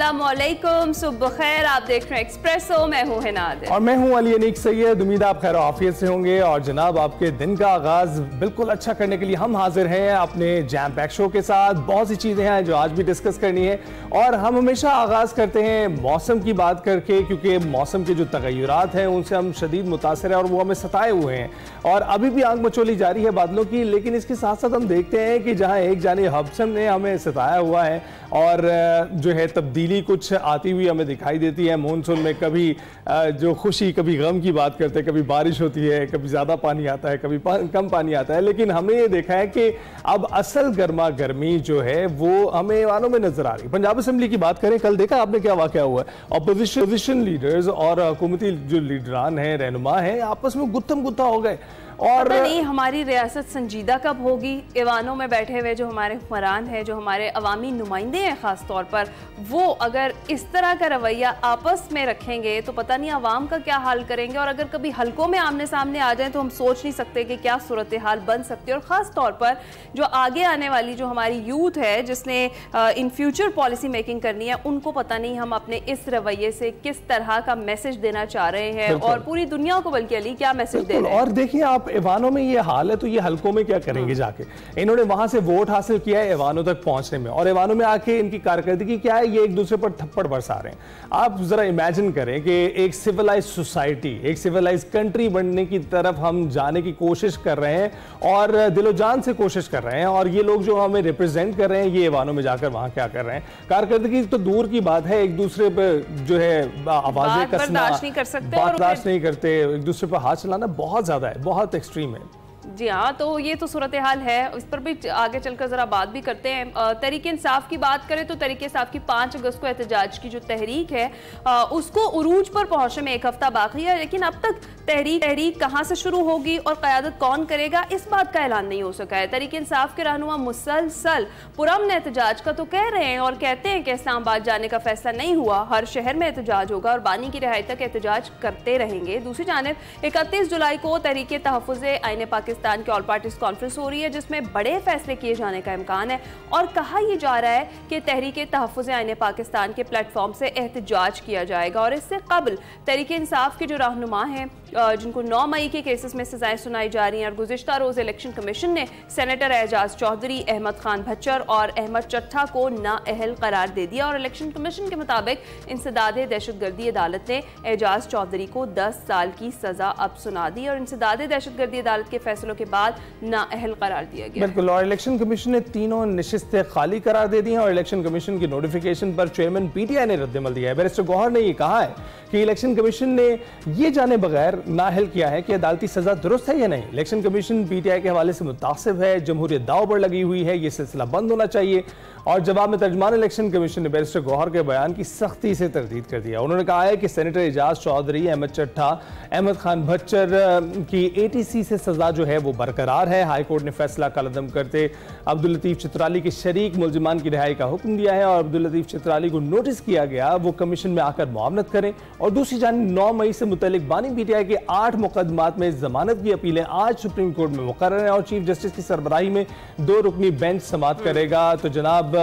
अस्सलामुअलैकुम, सुबह खैर। आप देख रहे हैं एक्सप्रेसो, मैं हूं हिना आदिल और मैं हूं अली अनीक सैयद। उम्मीद है आप खैर आफियत से होंगे। और जनाब, आपके दिन का आगाज बिल्कुल अच्छा करने के लिए हम हाजिर हैं अपने जैम पैक शो के साथ। बहुत सी चीज़ें हैं जो आज भी डिस्कस करनी है, और हम हमेशा आगाज़ करते हैं मौसम की बात करके, क्योंकि मौसम के जो तगय्युरात हैं उनसे हम शदीद मुतासर हैं और वो हमें सताए हुए हैं, और अभी भी आग मचोली जारी है बादलों की। लेकिन इसके साथ साथ हम देखते हैं कि जहाँ एक जानिब हब्सम ने हमें सताया हुआ है और जो है तब्दीली कुछ आती हुई हमें दिखाई देती है मानसून में। कभी जो खुशी, कभी गम की बात करते हैं, कभी बारिश होती है, कभी ज़्यादा पानी आता है, कभी कम पानी आता है। लेकिन हमने ये देखा है कि अब असल गर्मा गर्मी जो है वो हमें वालों में नजर आ रही है। पंजाब असेंबली की बात करें, कल देखा आपने क्या वाक़या हुआ है। अपोजिशन लीडर्स और हुकूमती जो लीडरान हैं, रहनुमा हैं, आपस में गुत्थम गुत्था हो गए। और पता नहीं हमारी रियासत संजीदा कब होगी। ईवानों में बैठे हुए जो हमारे हुक्मरान हैं, जो हमारे अवामी नुमाइंदे हैं ख़ास तौर पर, वो अगर इस तरह का रवैया आपस में रखेंगे तो पता नहीं आवाम का क्या हाल करेंगे। और अगर कभी हलकों में आमने सामने आ जाएं तो हम सोच नहीं सकते कि क्या सूरत हाल बन सकती है। और ख़ास तौर पर जो आगे आने वाली जो हमारी यूथ है, जिसने इन फ्यूचर पॉलिसी मेकिंग करनी है, उनको पता नहीं हम अपने इस रवैये से किस तरह का मैसेज देना चाह रहे हैं, और पूरी दुनिया को बल्कि अली क्या मैसेज दे रहे हैं। और देखिए, आप ईवानों में ये हाल है तो ये हलकों में क्या करेंगे जाके। इन्होंने वहां से वोट हासिल किया है ईवानों तक पहुंचने में, और ईवानों में आके इनकी कारकर्दगी क्या है, ये एक दूसरे पर थप्पड़ बरसा रहे हैं। आप जरा इमेजिन करें कि एक सिविलाइज सोसाइटी, एक सिविलाइज कंट्री बनने की तरफ हम जाने की कोशिश कर रहे हैं, और दिलो जान से कोशिश कर रहे हैं, और ये लोग जो हमें रिप्रेजेंट कर रहे हैं, ये ईवानों में जाकर वहां क्या कर रहे हैं। कारकर्दगी तो दूर की बात है, एक दूसरे पर जो है आवाजें कसना बर्दाश्त नहीं कर सकते, बर्दाश्त नहीं करते, एक दूसरे पर हाथ चलाना बहुत ज्यादा है, बहुत एक्सट्रीम है। जी हाँ, तो ये तो सूरत हाल है। इस पर भी आगे चलकर जरा बात भी करते हैं। तहरीक इंसाफ की बात करें तो तहरीक इंसाफ की 5 अगस्त को एहतजाज की जो तहरीक है उसको उरूज पर पहुंचने में 1 हफ्ता बाकी है। लेकिन अब तक तहरीक कहाँ से शुरू होगी और क़यादत कौन करेगा, इस बात का ऐलान नहीं हो सका है। तहरीक इंसाफ के रहनुमा मुसलसल पुरअमन एहतजाज का तो कह रहे हैं, और कहते हैं कि इस्लामाबाद जाने का फैसला नहीं हुआ, हर शहर में एहतजाज होगा और बानी की रिहाई तक एहतजाज करते रहेंगे। दूसरी जानिब 31 जुलाई को तहरीक तहफ़्फ़ुज़ आईन पाकिस्तान की ऑल पार्टीज कॉन्फ्रेंस हो रही है, जिसमें बड़े फैसले किए जाने का इम्कान है। और कहा यह जा रहा है कि तहरीक तहफ़्फ़ुज़ आईन पाकिस्तान के प्लेटफॉर्म से एहतजाज किया जाएगा। और इससे कबल तहरीक इंसाफ के जो रहनुमा हैं, जिनको 9 मई के केसेस में सजाएं सुनाई जा रही हैं, और गुज़िश्ता रोज़ इलेक्शन कमीशन ने सेनेटर एजाज चौधरी, अहमद खान भच्चर और अहमद चट्ठा को नाअहल करार दे दिया। और इलेक्शन कमीशन के मुताबिक इंसदाद दहशतगर्दी अदालत ने एजाज चौधरी को 10 साल की सजा अब सुना दी, और इंसदाद दहशतगर्दी अदालत के फैसलों के बाद नाअहल करार दिया गया। बिल्कुल, और इलेक्शन कमीशन ने 3 नशिस्तें खाली करार दे दी हैं, और इलेक्शन कमीशन की नोटिफिकेशन पर चेयरमैन पीटीआई ने रद्दमल दिया है। बैरिस्टर गौहर ने यह कहा है कि इलेक्शन कमीशन ने यह जाने बगैर नाअहल किया है कि अदालती सजा दुरुस्त है या नहीं। इलेक्शन कमीशन पीटीआई के हवाले से मुतासिब है, जमहूरियत दाव पर लगी हुई है, यह सिलसिला बंद होना चाहिए। और जवाब में तर्जुमान इलेक्शन कमीशन ने बैरिस्टर गौहर के बयान की सख्ती से तरदीद कर दिया। उन्होंने कहा है कि सेनेटर एजाज चौधरी, अहमद चट्ठा, अहमद खान भच्चर की एटीसी से सजा जो है वो बरकरार है। हाई कोर्ट ने फैसला कलअदम करते अब्दुल लतीफ चित्राली के शरीक मुलजिमान की रिहाई का हुक्म दिया है, और अब्दुल लतीफ चित्राली को नोटिस किया गया वो कमीशन में आकर मुआवनत करें। और दूसरी जानिब 9 मई से मुतल्लिक बानी पीटीआई के 8 मुकदमात में जमानत की अपीलें आज सुप्रीम कोर्ट में मुकर्रर हैं, और चीफ जस्टिस की सरबराही में 2 रुकनी बेंच समाअत करेगा। तो जनाब,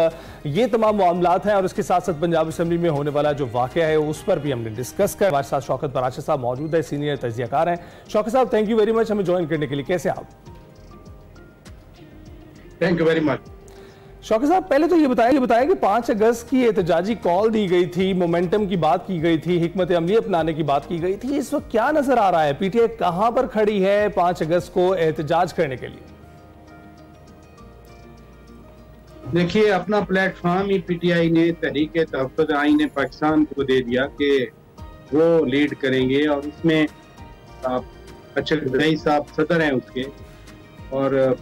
ये तमाम मामलात हैं, और इसके साथ साथ पंजाब असेंबली में होने वाला जो वाकया है उस पर भी हमने डिस्कस कर। हमारे साथ शौकत बराशा साहब मौजूद है, सीनियर तज्जियाकार हैं। शौकत साहब, थैंक यू वेरी मच हमें ज्वाइन करने के लिए। कैसे आप? Thank you very much. Shaukat साहब, पहले तो ये बताया कि 5 अगस्त की एहतजाजी कॉल दी गई थी, मोमेंटम की बात की गई थी, हिकमत अमली अपनाने की बात की गई थी। इस वक्त क्या नजर आ रहा है, पीटीआई कहां पर खड़ी है 5 अगस्त को एहतजाज करने के लिए? देखिए, अपना प्लेटफॉर्म ही पीटीआई ने तहरीक तहफ़्फ़ुज़ आईन पाकिस्तान को दे दिया कि वो लीड करेंगे, और उसमें अशरफ गनी साहब सदर हैं उसके, और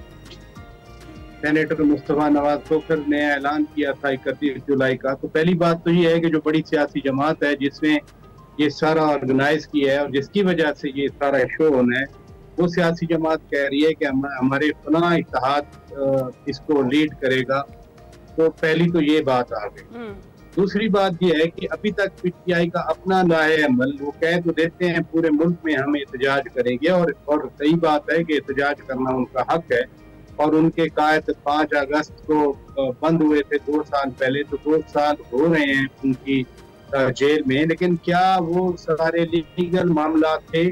सेनेटर मुस्तफ़ा नवाज खोखर ने ऐलान किया था 31 जुलाई का। तो पहली बात तो ये है कि जो बड़ी सियासी जमात है जिसमें ये सारा ऑर्गेनाइज किया है और जिसकी वजह से ये सारा शो होना है, वो सियासी जमात कह रही है कि हमारे फलां इत्तेहाद इसको लीड करेगा। तो पहली तो ये बात आ गई। दूसरी बात ये है कि अभी तक पीटीआई का अपना लाए अमल, वो कह तो देते हैं पूरे मुल्क में हम एहतजाज करेंगे, और सही बात है कि एहतजाज करना उनका हक है, और उनके कायद 5 अगस्त को बंद हुए थे 2 साल पहले, तो 2 साल हो रहे हैं उनकी जेल में। लेकिन क्या वो सारे लीगल मामला थे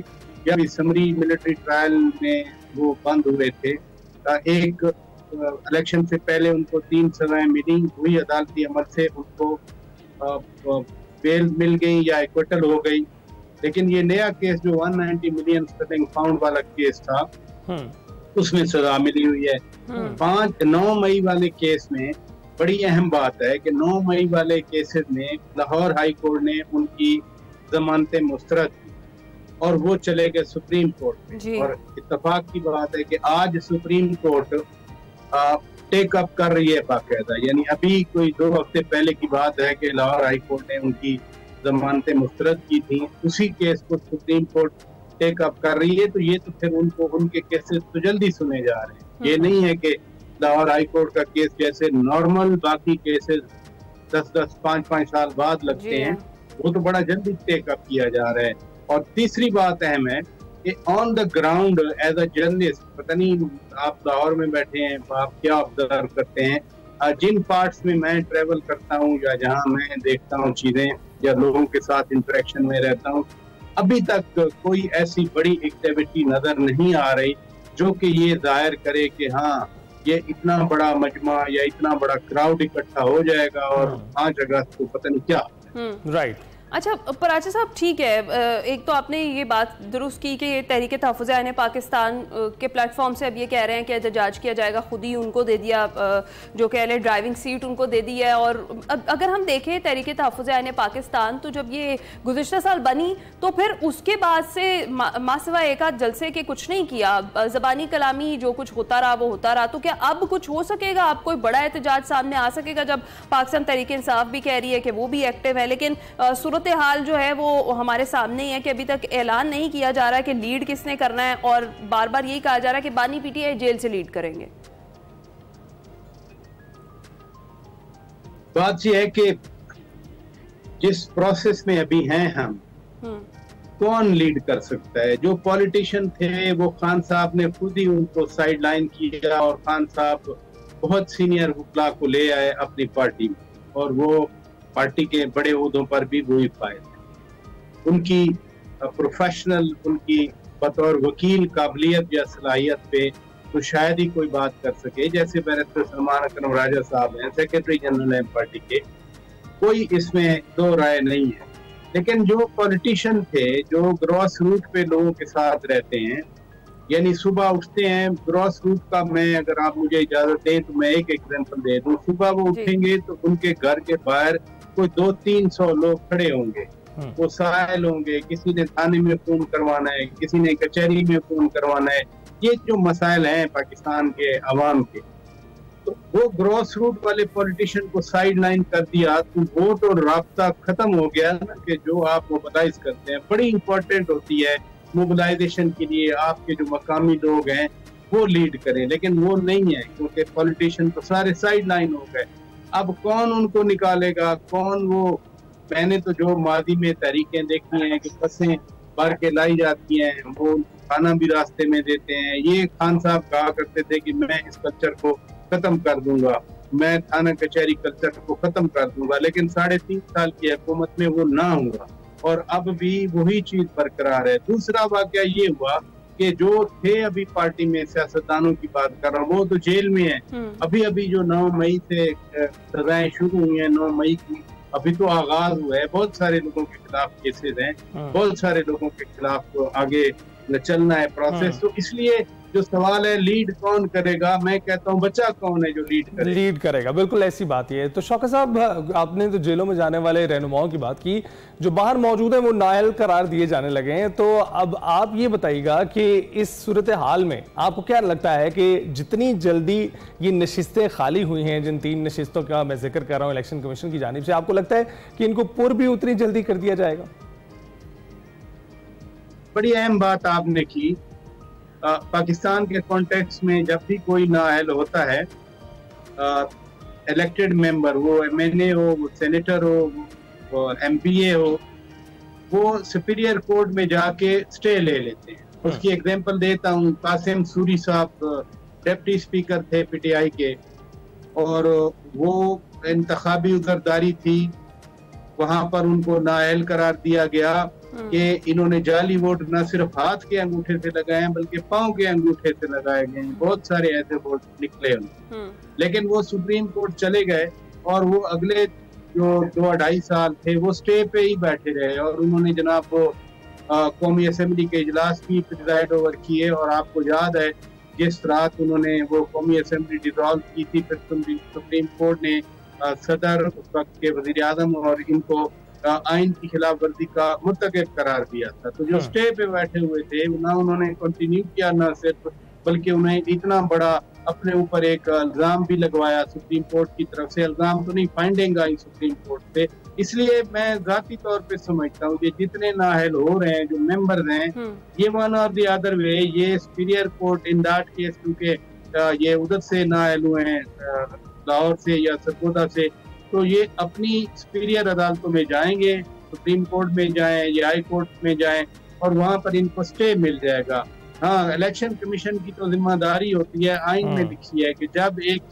या समरी मिलिट्री ट्रायल में वो बंद हुए थे? एक इलेक्शन से पहले उनको 3 सजाएं मिली, हुई अदालती अमल से उनको बेल मिल गई या एक्विटल हो गई। लेकिन ये नया केस जो 190 मिलियन स्टर्लिंग फाउंड वाला केस था उसमें सजा मिली हुई है। 9 मई वाले केस में बड़ी अहम बात है कि 9 मई वाले केसेस में लाहौर हाई कोर्ट ने उनकी जमानतें मुस्तरद की और वो चले गए सुप्रीम कोर्ट में। और इत्तेफाक की बात है कि आज सुप्रीम कोर्ट टेक अप कर रही है बाकायदा, यानी अभी कोई 2 हफ्ते पहले की बात है कि लाहौर हाई कोर्ट ने उनकी जमानतें मुस्तरद की थी, उसी केस को सुप्रीम कोर्ट टेक अप कर रही है। तो ये तो फिर उनको उनके केसेस तो जल्दी सुने जा रहे हैं। ये नहीं है कि लाहौर हाई कोर्ट का केस जैसे नॉर्मल बाकी केसेस 10-10, 5-5 साल बाद लगते हैं, वो तो बड़ा जल्दी टेक अप किया जा रहा है। और तीसरी बात अहम है कि on the ground as a journalist, पता नहीं आप लाहौर में बैठे हैं, आप क्या ऑब्जर्व करते हैं? जिन पार्ट्स में मैं ट्रेवल करता हूँ या जहाँ मैं देखता हूँ चीजें या लोगों के साथ इंटरेक्शन में रहता हूँ, अभी तक कोई ऐसी बड़ी एक्टिविटी नजर नहीं आ रही जो कि ये जाहिर करे कि हाँ ये इतना बड़ा मजमा या इतना बड़ा क्राउड इकट्ठा हो जाएगा और 5 अगस्त को पता नहीं क्या। राइट। अच्छा पराचा साहब, ठीक है, एक तो आपने ये बात दुरुस्त की कि ये तहरीक तहफ़्फ़ुज़ आईन पाकिस्तान के प्लेटफॉर्म से अब ये कह रहे हैं कि एहतजाज किया जाएगा, खुद ही उनको दे दिया, जो कह रहे ड्राइविंग सीट उनको दे दी है। और अगर हम देखें तहरीक तहफ़्फ़ुज़ आईन पाकिस्तान, तो जब ये गुज़िश्ता साल बनी तो फिर उसके बाद से मासिवा एक आध जलसे के कुछ नहीं किया, ज़बानी कलामी जो कुछ होता रहा वो होता रहा। तो क्या अब कुछ हो सकेगा, अब कोई बड़ा एहतजाज सामने आ सकेगा जब पाकिस्तान तहरीक इंसाफ भी कह रही है कि वो भी एक्टिव है, लेकिन हाल जो है वो हमारे सामने ही है कि अभी तक ऐलान नहीं किया जा रहा कि लीड किसने करना है, और बार बार यही कहा जा रहा है कि बानी पीटीआई जेल से लीड करेंगे। बात यह है कि जिस प्रोसेस में अभी हैं हम, कौन लीड कर सकता है? जो पॉलिटिशियन थे वो खान साहब ने खुद ही उनको साइड लाइन किया और खान साहब बहुत सीनियर वकला को ले आए अपनी पार्टी में और वो पार्टी के बड़े ओहदों पर भी वही फायद है। उनकी प्रोफेशनल, उनकी बतौर वकील काबिलियत या सलाहियत पे तो शायद ही कोई बात कर सके। जैसे बैरिस्टर सलमान अकरम राजा साहब हैं, सेक्रेटरी जनरल हैं पार्टी के, कोई इसमें दो राय नहीं है। लेकिन जो पॉलिटिशियन थे जो ग्रॉस रूट पे लोगों के साथ रहते हैं, यानी सुबह उठते हैं, ग्रॉस रूट का मैं अगर आप मुझे इजाजत दें तो मैं एक एग्जांपल दे दूं। सुबह वो उठेंगे तो उनके घर के बाहर कोई 200-300 लोग खड़े होंगे, वो साइल होंगे, किसी ने थाने में फोन करवाना है, किसी ने कचहरी में फोन करवाना है। ये जो मसाइल हैं पाकिस्तान के अवाम के, तो वो ग्रॉस रूट वाले पॉलिटिशियन को साइड लाइन कर दिया तो वोट और राब्ता खत्म हो गया ना, कि जो आप मोबिलाइज करते हैं बड़ी इंपॉर्टेंट होती है मोबिलाइजेशन के लिए। आपके जो मकामी लोग हैं वो लीड करें, लेकिन वो नहीं है क्योंकि पॉलिटिशियन तो सारे साइड लाइन हो गए। अब कौन उनको निकालेगा, कौन वो? मैंने तो जो मादी में तहरीकें देखी हैं कि बसें भर के लाई जाती हैं, वो खाना भी रास्ते में देते हैं। ये खान साहब कहा करते थे कि मैं इस कल्चर को खत्म कर दूंगा, मैं थाना कचहरी कल्चर को खत्म कर दूंगा, लेकिन 3.5 साल की हुकूमत में वो ना हुआ और अब भी वही चीज बरकरार है। दूसरा वाकया ये हुआ कि जो थे अभी पार्टी में सियासतदानों की बात कर रहा हूँ, वो तो जेल में है। अभी अभी जो 9 मई से सजाएं शुरू हुई हैं, 9 मई की अभी तो आगाज हुआ है। बहुत सारे लोगों के खिलाफ केसेस हैं, बहुत सारे लोगों के खिलाफ आगे चलना है प्रोसेस। तो इसलिए जो सवाल है लीड कौन करेगा, मैं कहता हूं बच्चा कौन है जो लीड करेगा। बिल्कुल ऐसी बात ही है। तो शौकत साहब, आपने तो जेलों में जाने वाले रहनुमाओं की बात की, जो बाहर मौजूद है वो नाअहल करार दिए जाने लगे हैं। तो अब आप ये बताइएगा कि इस सूरत हाल में आपको क्या लगता है कि जितनी जल्दी ये नशिस्तें खाली हुई हैं, जिन 3 नशिस्तों का मैं जिक्र कर रहा हूँ इलेक्शन कमीशन की जानिब से, आपको लगता है कि इनको पुर भी उतनी जल्दी कर दिया जाएगा? बड़ी अहम बात आपने की। पाकिस्तान के कॉन्टेक्स्ट में जब भी कोई नाअहल होता है, इलेक्टेड मेंबर, वो MNA हो, वो सेनेटर हो, वो MPA हो, वो सुपीरियर कोर्ट में जाके स्टे ले लेते हैं। उसकी एग्जांपल देता हूँ, कासिम सूरी साहब डिप्टी स्पीकर थे पीटीआई के, और वो इंतखाबी उजरदारी थी, वहां पर उनको नाअहल करार दिया गया कि इन्होंने जाली वोट न सिर्फ हाथ के अंगूठे से लगाए हैं बल्कि पांव के अंगूठे से लगाए गए हैं। बहुत सारे ऐसे वोट निकले उनके, लेकिन वो सुप्रीम कोर्ट चले गए और वो अगले जो 2-2.5 साल थे वो स्टे पे ही बैठे रहे, और उन्होंने जनाब वो कौमी असेंबली के इजलास भी प्रिजाइड ओवर किए। और आपको याद है जिस रात उन्होंने वो कौमी असेंबली डिसॉल्व की थी, फिर सुप्रीम कोर्ट ने सदर, उस वक्त के वजीर आजम और इनको आइन की खिलाफ वर्जी का मुर्तकब करार दिया था। तो जो स्टे पे बैठे हुए थे ना उन्होंने कंटिन्यू किया, ना सिर्फ बल्कि उन्हें इतना बड़ा अपने ऊपर एक इल्जाम भी लगवाया सुप्रीम कोर्ट की तरफ से। इल्जाम तो नहीं, फाइंडिंग आई सुप्रीम कोर्ट से। इसलिए मैं जाती तौर पे समझता हूँ ये जितने नाअहल हो रहे हैं, जो मेंबर्स हैं, ये वन और द अदर वे, ये superior court in that case, क्योंकि ये उधर से नाअहल हुए हैं लाहौर से या सरगोदा से, तो ये अपनी सुपीरियर अदालतों में जाएंगे, सुप्रीम कोर्ट में जाएं या हाई कोर्ट में जाएं, और वहां पर इनको स्टे मिल जाएगा। हाँ, इलेक्शन कमीशन की तो जिम्मेदारी होती है, आइन में लिखी है कि जब एक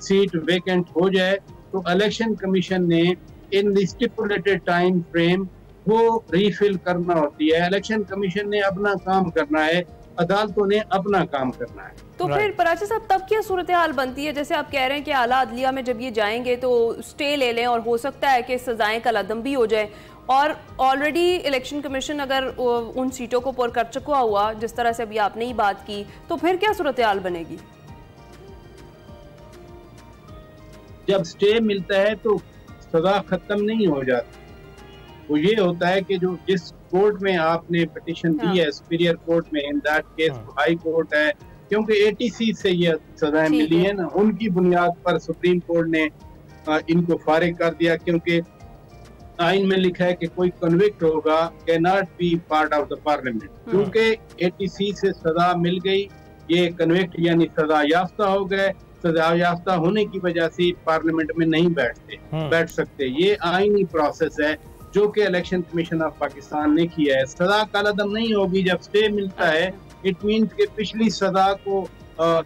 सीट वेकेंट हो जाए तो इलेक्शन कमीशन ने in the stipulated time frame वो रीफिल करना होती है। इलेक्शन कमीशन ने अपना काम करना है, अदालतों ने अपना काम करना है। तो फिर पराची साहब तब क्या सूरत हाल बनती है? जैसे आप कह रहे हैं कि आला अदलिया में जब ये जाएंगे तो स्टे ले लें और हो सकता है कि सजाएं कलअदम भी हो जाए, और ऑलरेडी इलेक्शन कमीशन अगर उन सीटों को पुर कर चुका हुआ जिस तरह से अभी आपने ही बात की, तो फिर क्या सूरत हाल बनेगी? जब स्टे मिलता है तो सजा खत्म नहीं हो जाती, वो ये होता है कि जो जिस कोर्ट में आपने पिटीशन दी है, सुपीरियर कोर्ट में, in that case high court है, क्योंकि एटीसी से ये सजाएं मिली है ना, उनकी बुनियाद पर सुप्रीम कोर्ट ने इनको फारिग कर दिया, क्योंकि आइन में लिखा है कि कोई कन्विक्ट होगा can not be part of the parliament. क्योंकि एटीसी से सजा मिल गई, ये कन्विक्ट यानी सजा याफ्ता हो गए, सजा याफ्ता होने की वजह से पार्लियामेंट में नहीं बैठ सकते। ये आईनी प्रोसेस है जो कि इलेक्शन कमीशन ऑफ पाकिस्तान ने किया है। सजा कलअदम नहीं होगी। जब स्टे मिलता है इट मीन्स के पिछली सजा को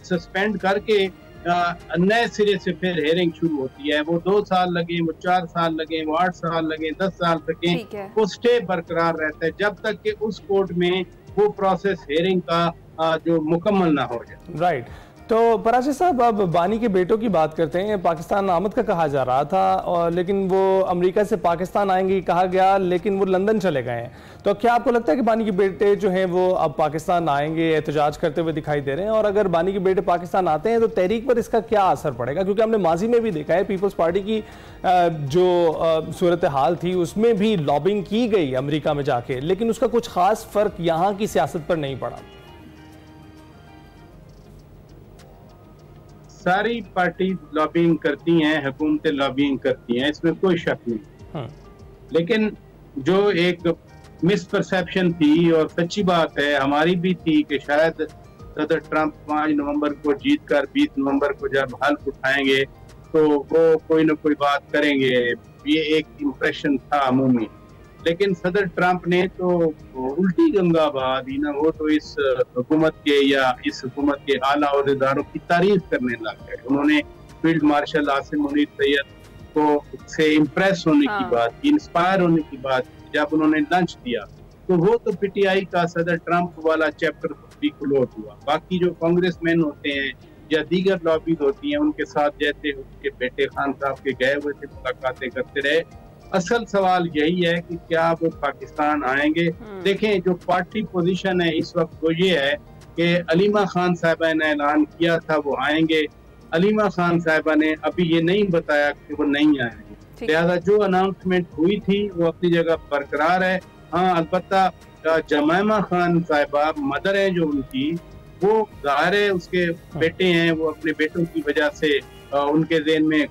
सस्पेंड करके नए सिरे से फिर हेयरिंग शुरू होती है। वो 2 साल लगे, वो 4 साल लगे, वो 8 साल लगे, 10 साल लगे, वो स्टे बरकरार रहता है जब तक कि उस कोर्ट में वो प्रोसेस हेयरिंग का जो मुकम्मल ना हो जाए। राइट। तो पराची साहब, अब बानी के बेटों की बात करते हैं। पाकिस्तान आमद का कहा जा रहा था, और लेकिन वो अमेरिका से पाकिस्तान आएंगे कहा गया, लेकिन वो लंदन चले गए हैं। तो क्या आपको लगता है कि बानी के बेटे जो हैं वो अब पाकिस्तान आएंगे, एहतजाज करते हुए दिखाई दे रहे हैं? और अगर बानी के बेटे पाकिस्तान आते हैं तो तहरीक पर इसका क्या असर पड़ेगा? क्योंकि हमने माजी में भी देखा है पीपल्स पार्टी की जो सूरत हाल थी उसमें भी लॉबिंग की गई अमेरिका में जाके, लेकिन उसका कुछ खास फर्क यहाँ की सियासत पर नहीं पड़ा। सारी पार्टी लॉबिंग करती हैं, हुकूमतें लॉबिंग करती हैं, इसमें कोई शक नहीं। लेकिन जो एक मिसपरसेप्शन थी, और सच्ची बात है हमारी भी थी, कि शायद सदर ट्रंप 5 नवंबर को जीतकर 20 नवंबर को जब हल्फ उठाएंगे तो वो कोई ना कोई बात करेंगे, ये एक इम्प्रेशन था अमूमी। लेकिन सदर ट्रंप ने तो उल्टी गंगा बहा दी ना, वो तो इस हुकूमत के या इस हुकूमत के आला ओहदेदारों की तारीफ करने लग गए। उन्होंने फील्ड मार्शल आसिम मुनीर सैयद को से इम्प्रेस होने की बात की, इंस्पायर होने की बात की। जब उन्होंने लंच दिया तो वो तो पीटीआई का सदर ट्रंप वाला चैप्टर भी क्लोज हुआ। बाकी जो कांग्रेसमैन होते हैं या दीगर लॉबीज होती हैं, उनके साथ जैसे उनके बेटे खान साहब के गए हुए थे, मुलाकातें करते रहे। असल सवाल यही है कि क्या वो पाकिस्तान आएंगे। देखें, जो पार्टी पोजीशन है इस वक्त वो ये है कि अलीमा खान साहिबा ने ऐलान किया था वो आएंगे। अलीमा खान साहिबा ने अभी ये नहीं बताया कि वो नहीं आएंगे, लिहाजा जो अनाउंसमेंट हुई थी वो अपनी जगह बरकरार है। हाँ, अलबत्ता जमाइमा खान साहिबा मदर है जो उनकी, वो जाहिर है उसके बेटे हैं, वो अपने बेटों की वजह से उनके ज़हन में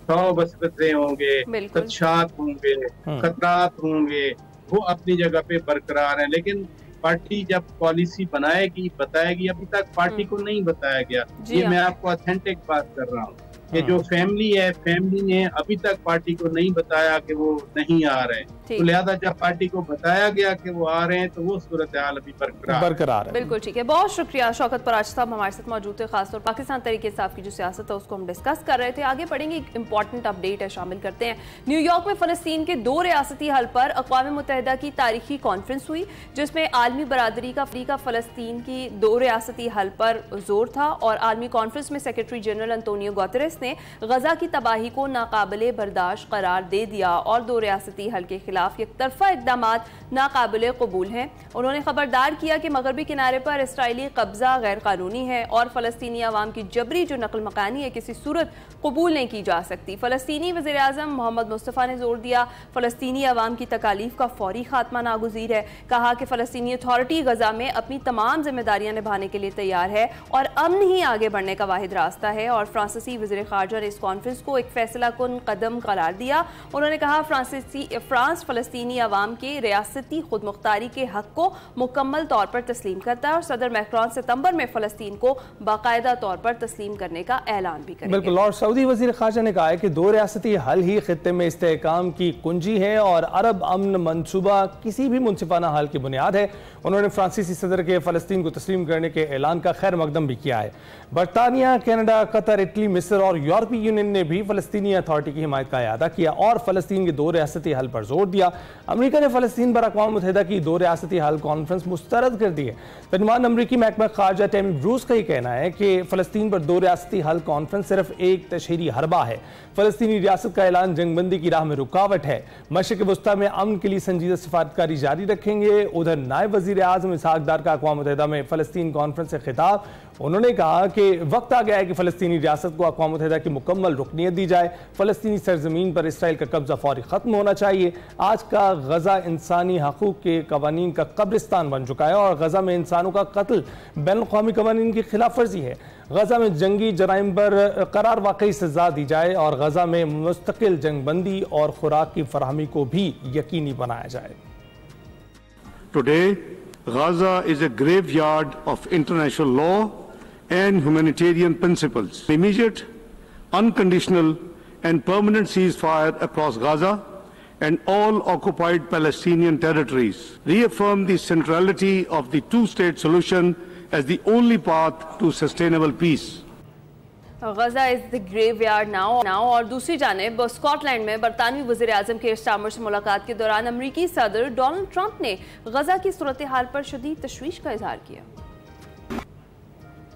100 वसवसे होंगे, खदशात होंगे, खतरात होंगे, वो अपनी जगह पे बरकरार हैं। लेकिन पार्टी जब पॉलिसी बनाएगी, बताएगी, अभी तक पार्टी को नहीं बताया गया। ये मैं आपको ऑथेंटिक बात कर रहा हूँ कि जो फैमिली है, फैमिली ने अभी तक पार्टी को नहीं बताया कि वो नहीं आ रहे। तो लिहाजा जब पार्टी को बताया गया कि वो आ रहे हैं तो वो सूरत हाल अभी बरकरार है। बिल्कुल ठीक है, बहुत शुक्रिया शौकत पराज साहब हमारे साथ मौजूद थे। खासतौर पाकिस्तान तरीके इंसाफ की जो सियासत है उसको हम डिस्कस कर रहे थे। आगे बढ़ेंगे, एक इंपॉर्टेंट अपडेट है, शामिल करते हैं। न्यूयॉर्क में फलस्तीन के 2 रियासती हल पर अक़वाम मुत्तहिदा की तारीखी कॉन्फ्रेंस हुई, जिसमें आलमी बरादरी का फलस्तीन की 2 रियासती हल पर जोर था। और आलमी कॉन्फ्रेंस में सेक्रेटरी जनरल अंतोनियो गुतेरेस ने गजा की तबाही को नाकाबिले बर्दाश्त करार दे दिया और 2 रियासती हल के खिलाफ एकतरफा इक़दाम नाकाबिले कबूल हैं। उन्होंने खबरदार किया कि मगरबी किनारे पर इसराइली कब्जा गैर कानूनी है और फलस्तीनी अवाम की जबरी जो नकल मकानी है किसी सूरत कबूल नहीं की जा सकती। फलस्तीनी वज़ीर आज़म मोहम्मद मुस्तफ़ा ने जोर दिया फलस्तीनी अवाम की तकालीफ का फौरी खात्मा नागुज़ीर है। कहा कि फलस्तीनी अथॉरिटी गजा में अपनी तमाम जिम्मेदारियां निभाने के लिए तैयार है और अमन ही आगे बढ़ने का वाहिद रास्ता है। और फ्रांसीसी वज़ीर ख़ारजा ने इस कॉन्फ्रेंस को एक फैसला कुन कदम करार दिया। उन्होंने कहा फ्रांस फलस्तीनी अवाम के रियासती खुद मुख्तारी के हक को मुकम्मल तौर पर तस्लीम करता है और सदर मैक्रोन सितंबर में फलस्तीन को बाकायदा तौर पर तस्लीम करने का ऐलान भी करेंगे। बिल्कुल, और सऊदी वज़ीर ख़ारजा ने कहा है कि 2 रियासती हल ही खित्ते में इस्तेहकाम की कुंजी है और अरब अमन मंसूबा किसी भी मुनसिफाना हल की बुनियाद है। उन्होंने फ्रांसीसी सदर के फलस्तीन को तस्लीम करने के ऐलान का खैर मकदम भी किया है। बरतानिया, कनाडा, कतर, इटली, मिस्र और यूरोपीय यूनियन ने भी फलस्तीनी अथॉरिटी की हिमायत का इरादा किया और फलस्तीन के 2 रियासती हल पर जोर दिया। अमेरिका ने फलस्तीन पर अक़वाम मुत्तहिदा की 2 रियासती हल कॉन्फ्रेंस मुस्तरद कर दी है। तर्जुमान अमरीकी महकमा ख़ारजा टैमी ब्रूस का ही कहना है कि फलस्तीन पर 2 रियासती हल कॉन्फ्रेंस सिर्फ एक तशहीरी हरबा है। फलस्तीनी रियासत का ऐलान जंगबंदी की राह में रुकावट है। मशरिक़ वस्ता में अमन के लिए संजीदा सिफारतकारी जारी रखेंगे। उधर नायब वज़ीर आज़म इसहाक डार का अक़वाम मुत्तहिदा में फलस्तीन कॉन्फ्रेंस से खिताब। उन्होंने कहा कि वक्त आ गया है कि फलस्तीनी रियासत को अक़वाम मुत्तहिदा की मुकम्मल रुकनियत दी जाए। फलस्तीनी सरजमीन पर इसराइल का कब्जा फौरी ख़त्म होना चाहिए। आज का गजा इंसानी हकूक़ के कवानीन का कब्रिस्तान बन चुका है और गजा में इंसानों का कत्ल बैनुल-अक़वामी कवानीन की खिलाफ वर्जी है। गजा में जंगी जराइम पर करार वाकई सजा दी जाए और गजा में मुस्तकिल जंगबंदी और खुराक की फराहमी को भी यकीनी बनाया जाए। Today, Gaza is a graveyard of international law and humanitarian principles. Immediate, unconditional and permanent ceasefire across Gaza and all occupied Palestinian territories reaffirm the centrality of the two-state solution as the only path to sustainable peace. Gaza is the graveyard now. और दूसरी जानिब Scotland में बरतानवी वज़ीर आज़म के Starmer से मुलाकात के दौरान अमरीकी सदर डोनाल्ड ट्रंप ने गजा की सूरत हाल पर शदीद तशवीश का इजहार किया।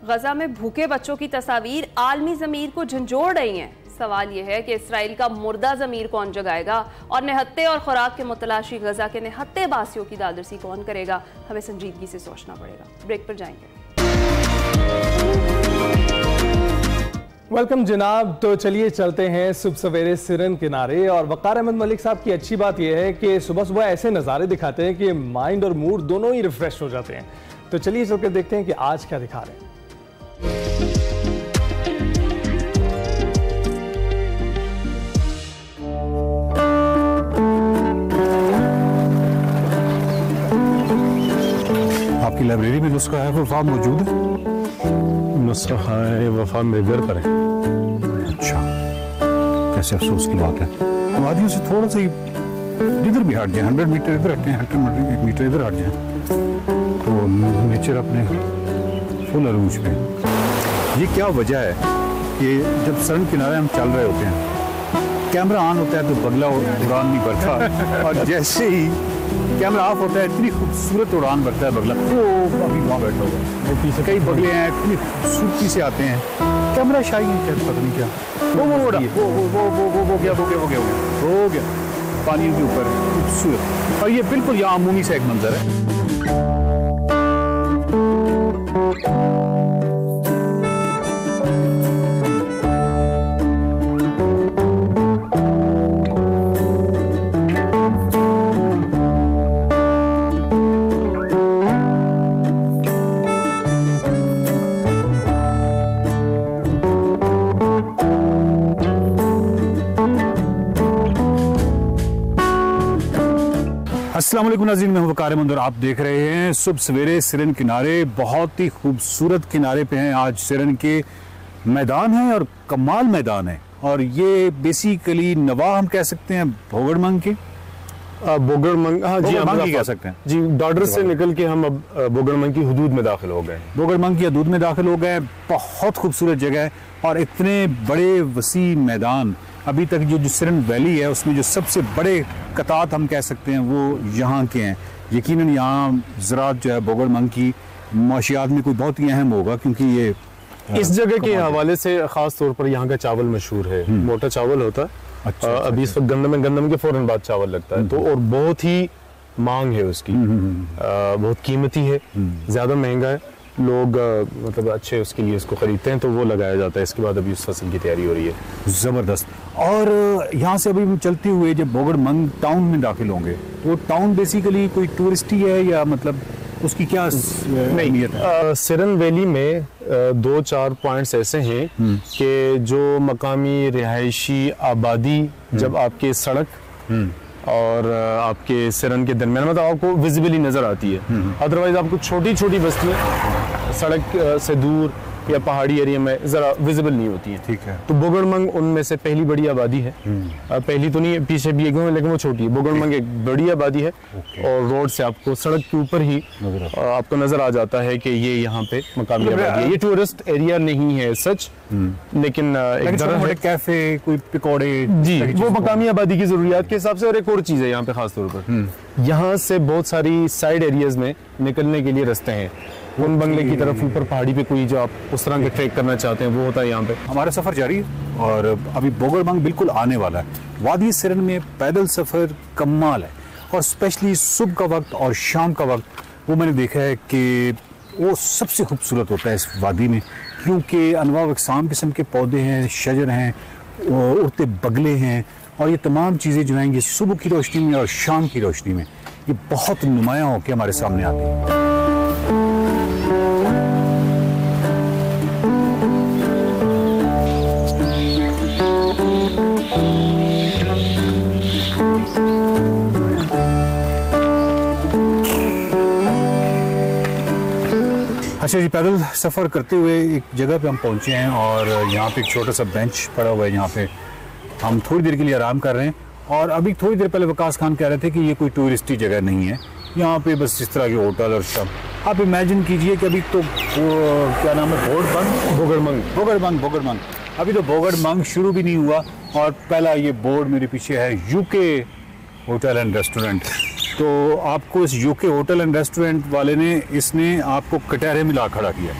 गजा में भूखे बच्चों की तस्वीर आलमी ज़मीर को झंझोड़ रही हैं। सवाल यह है कि इसराइल का मुर्दा ज़मीर कौन जगाएगा और निहत्ते और खुराक के मुतलाशी गजा के निहत्ते बासियों की दादरसी कौन करेगा? हमें संजीदगी से सोचना पड़ेगा। ब्रेक पर जाएंगे। वेलकम जनाब, तो चलिए चलते हैं सुबह सवेरे सिरन किनारे। और वक़ार अहमद मलिक साहब की अच्छी बात यह है कि सुबह सुबह ऐसे नज़ारे दिखाते हैं कि माइंड और मूड दोनों ही रिफ्रेश हो जाते हैं। तो चलिए चलकर देखते हैं कि आज क्या दिखा रहे हैं। आपकी लाइब्रेरी में नुस्खा है वफा मौजूद है? नुस्खा है वफा मेरे घर पर है। अच्छा, कैसे अफसोस की बात है। हम आदियों से थोड़ा सा इधर भी हट जाए, 100 मीटर इधर हटते हैं, 100 मीटर इधर हट जाए तो नेचर अपने फुल अरूज पे। ये क्या वजह है कि जब सड़क किनारे हम चल रहे होते हैं, कैमरा ऑन होता है तो बगला उड़ान नहीं भरता और जैसे ही कैमरा ऑफ होता है इतनी खूबसूरत उड़ान भरता है बगला। वो अभी वहाँ बैठा होगा, वो पीछे कई बगले हैं इतनी खूबसूरती से आते हैं। कैमरा शाही नहीं क्या, पता नहीं क्या वो गया पानी के ऊपर खूबसूरत। और ये बिल्कुल यहाँ अमूमी सा एक मंजर है। अस्सलाम वालेकुम नाज़रीन, मैं हूं वक़ार अहमद और आप देख रहे हैं सुबह सवेरे सिरन किनारे। बहुत ही खूबसूरत किनारे पे हैं। आज सिरन के मैदान है और कमाल मैदान है और ये बेसिकली नवा हम कह सकते हैं भोगड़मंग के। बोगड़मंग, हाँ जी, बोगड़मंग कह सकते हैं जी। डॉडर से निकल के हम अब बोगड़मंग की हदूद में दाखिल हो गए। बोगड़मंग की हदूद में दाखिल हो गए। बहुत खूबसूरत जगह है और इतने बड़े वसी मैदान। अभी तक जो सिरन वैली है उसमें जो सबसे बड़े कतात हम कह सकते हैं वो यहाँ के हैं। यकीनन यहाँ ज़राअत जो है बोगड़मंग की माशियात में कोई बहुत ही अहम होगा, क्योंकि ये इस जगह के हवाले से खास तौर पर यहाँ का चावल मशहूर है। मोटा चावल होता है। अच्छा, अभी इस वक्त गंदम के फौरन बाद चावल लगता है, तो और बहुत ही मांग है उसकी, बहुत कीमती है, ज्यादा महंगा है। लोग मतलब अच्छे उसके लिए इसको खरीदते हैं, तो वो लगाया जाता है। इसके बाद अभी उस फसल की तैयारी हो रही है। ज़बरदस्त। और यहाँ से अभी हम चलते हुए जब बोगड़मंग टाउन में दाखिल होंगे, तो टाउन बेसिकली कोई टूरिस्टी है या मतलब उसकी क्या अहमियत है? सिरन वैली में 2-4 पॉइंट्स ऐसे हैं कि जो मकामी रिहायशी आबादी जब आपके सड़क और आपके सिरन के दरमियान मतलब आपको विजिबली नजर आती है। अदरवाइज आपको छोटी छोटी बस्तियां सड़क से दूर या पहाड़ी एरिया में जरा विजिबल नहीं होती है। ठीक है। तो बोगड़मंग उनमें से पहली बड़ी आबादी है। पहली तो नहीं, पीछे भी एक है, लेकिन वो छोटी है। बोगड़मंग एक बड़ी आबादी है और रोड से आपको सड़क के ऊपर ही आपको नजर आ जाता है कि ये यहाँ पे मकामी आबादी है। ये टूरिस्ट एरिया नहीं है सच, लेकिन एक तरह है कैफे, कोई पकौड़े जी, वो मकामी आबादी की जरूरियात के हिसाब से। और एक और चीज है यहाँ पे खास तौर पर, यहाँ से बहुत सारी साइड एरियाज में निकलने के लिए रास्ते हैं। उन बंगले की तरफ ऊपर पहाड़ी पे कोई जो आप उस तरह के ट्रेक करना चाहते हैं वो होता है यहाँ पे। हमारा सफर जारी है और अभी बोगड़मंग बिल्कुल आने वाला है। वादी सिरन में पैदल सफर कमाल है और स्पेशली सुबह का वक्त और शाम का वक्त वो मैंने देखा है कि वो सबसे खूबसूरत होता है इस वादी में, क्योंकि अनवा अक़साम किस्म के पौधे हैं, शजर हैं, उड़ते बगले हैं और ये तमाम चीज़ें जो हैं ये सुबह की रोशनी में और शाम की रोशनी में ये बहुत नुमायाँ होकर हमारे सामने आती हैं। अच्छा जी, पैदल सफ़र करते हुए एक जगह पे हम पहुंचे हैं और यहाँ पे एक छोटा सा बेंच पड़ा हुआ है। यहाँ पे हम थोड़ी देर के लिए आराम कर रहे हैं और अभी थोड़ी देर पहले वकास खान कह रहे थे कि ये कोई टूरिस्टी जगह नहीं है। यहाँ पे बस इस तरह के होटल और सब आप इमेजिन कीजिए कि अभी तो क्या नाम है, बोगड़मंग अभी तो बोगड़मंग शुरू भी नहीं हुआ और पहला ये बोर्ड मेरे पीछे है यूके होटल एंड रेस्टोरेंट। तो आपको इस यूके होटल एंड रेस्टोरेंट वाले ने इसने आपको कटहरे मिला खड़ा किया।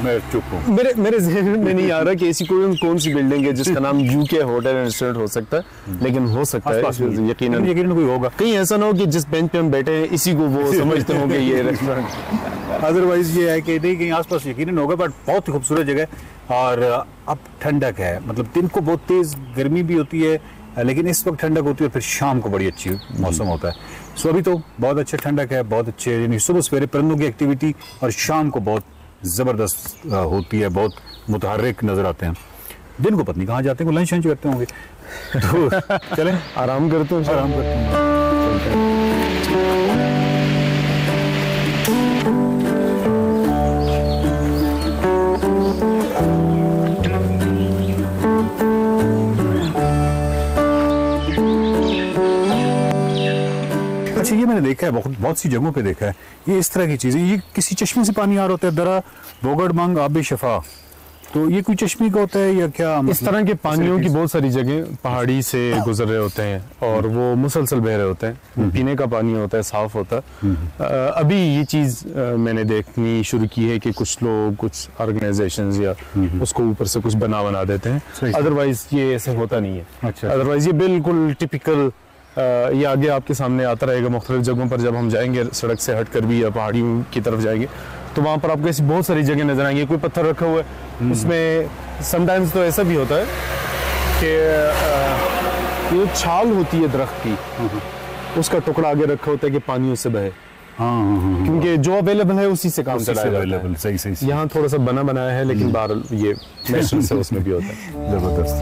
मैं चुप हूँ, मेरे ज़हन में नहीं आ रहा कि ऐसी कौन सी बिल्डिंग है जिसका नाम यूके होटल एंड रेस्टोरेंट हो सकता है, लेकिन हो सकता है यकीनन कोई होगा। कहीं ऐसा ना हो कि जिस बेंच पे हम बैठे हैं इसी को वो समझते होंगे ये रेस्टोरेंट। अदरवाइज ये है कि नहीं कहीं आसपास यकीनन होगा, बट बहुत ही खूबसूरत जगह। और अब ठंडक है, मतलब दिन को बहुत तेज गर्मी भी होती है लेकिन इस वक्त ठंडक होती है, फिर शाम को बड़ी अच्छी मौसम होता है। सो अभी तो बहुत अच्छा ठंडक है, बहुत अच्छे यानी सुबह सवेरे परिंदों की एक्टिविटी और शाम को बहुत ज़बरदस्त होती है, बहुत मुतहर्रिक नज़र आते हैं। दिन को पत्नी कहाँ जाते हैं, लंच शंच करते होंगे तो चलें आराम करते हैं। अच्छा, ये मैंने देखा है बहुत सी जगहों पे देखा है ये इस तरह की चीज़ें। ये किसी चश्मे से पानी आ रहा होता है, दरा बोगड़मंग आब शफा, तो ये कोई चश्मे का होता है या क्या? इस तरह के पानियों की बहुत सारी जगह पहाड़ी से गुजर रहे होते हैं और वो मुसलसल बह रहे होते हैं। पीने का पानी होता है, साफ होता है। अभी ये चीज़ मैंने देखनी शुरू की है कि कुछ लोग, कुछ ऑर्गेनाइजेशंस या उसको ऊपर से कुछ बना देते हैं। अदरवाइज ये ऐसे होता नहीं है। अच्छा, अदरवाइज ये बिल्कुल टिपिकल ये आगे आपके सामने आता रहेगा। मुख्तलिफ जगहों पर जब हम जाएंगे सड़क से हट कर भी या पहाड़ियों की तरफ जाएंगे तो वहाँ पर आपको ऐसी बहुत सारी जगह नजर आएंगी। कोई पत्थर रखा हुआ है उसमें समटाइम्स तो ऐसा भी होता है कि जो छाल होती है दरख्त की उसका टुकड़ा आगे रखा होता है कि पानी उससे बहे। क्योंकि जो अवेलेबल है उसी से काम चलाया जाता है। सही। यहाँ थोड़ा सा बनाया है लेकिन बाहर ये नेचुरल से उसमें भी होता है। जबरदस्त।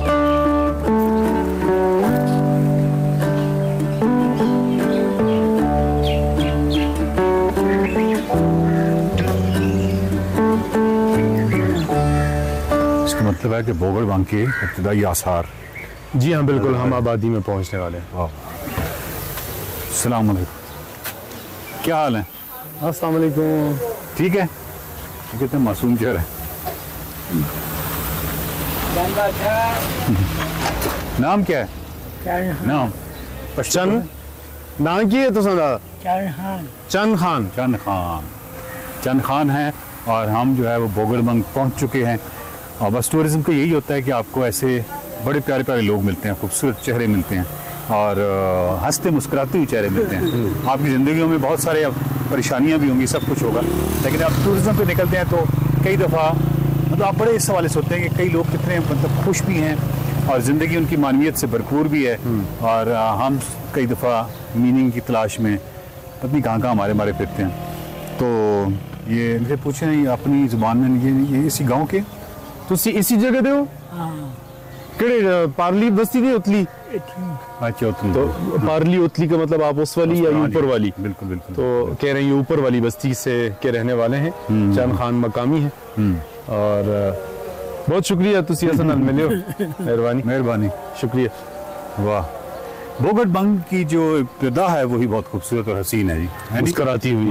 मतलब है कि बोगड़मंग के इब्तदाई आसार जी हाँ बिल्कुल, हम आबादी में पहुंचने वाले हैं। अस्सलाम वालेकुम, क्या हाल है? अस्सलाम वालेकुम। ठीक है, कितने मासूम चेहरा है। नाम क्या है? नाम चंद नाम की है तो सुना? चंद खान। चंद खान है और हम जो है वो बोगड़बंग पहुंच चुके हैं। और बस टूरिज्म का यही होता है कि आपको ऐसे बड़े प्यारे प्यारे लोग मिलते हैं, खूबसूरत चेहरे मिलते हैं और हंसते मुस्कुराते हुए चेहरे मिलते हैं। आपकी ज़िंदगियों में बहुत सारे परेशानियां भी होंगी, सब कुछ होगा, लेकिन आप टूरिज्म पे निकलते हैं तो कई दफ़ा मतलब आप बड़े इस सवाल सोचते हैं कि कई लोग कितने मतलब खुश भी हैं और ज़िंदगी उनकी मानवियत से भरपूर भी है। और हम कई दफ़ा मीनिंग की तलाश में पत्नी कहाँ हमारे फिरते हैं। तो ये इनसे पूछें अपनी ज़ुबान में, ये इसी गाँव के तुसी इसी जगह दे हो? केड़े पारली बस्ती दी उतली? अच्छा, उतली। तो पारली उतली का मतलब आप उस वाली या ऊपर वाली? बिल्कुल बिल्कुल। तो कह रहे हैं ऊपर वाली बस्ती से के रहने वाले हैं। चंद खान मकामी है और बहुत शुक्रिया तुसी असन नाल मिले हो। मेहरबानी, शुक्रिया। वाह, बोगड़बंग की जो इब्तिदा है वही बहुत खूबसूरत और हसीन है जी, मुस्कुराती हुई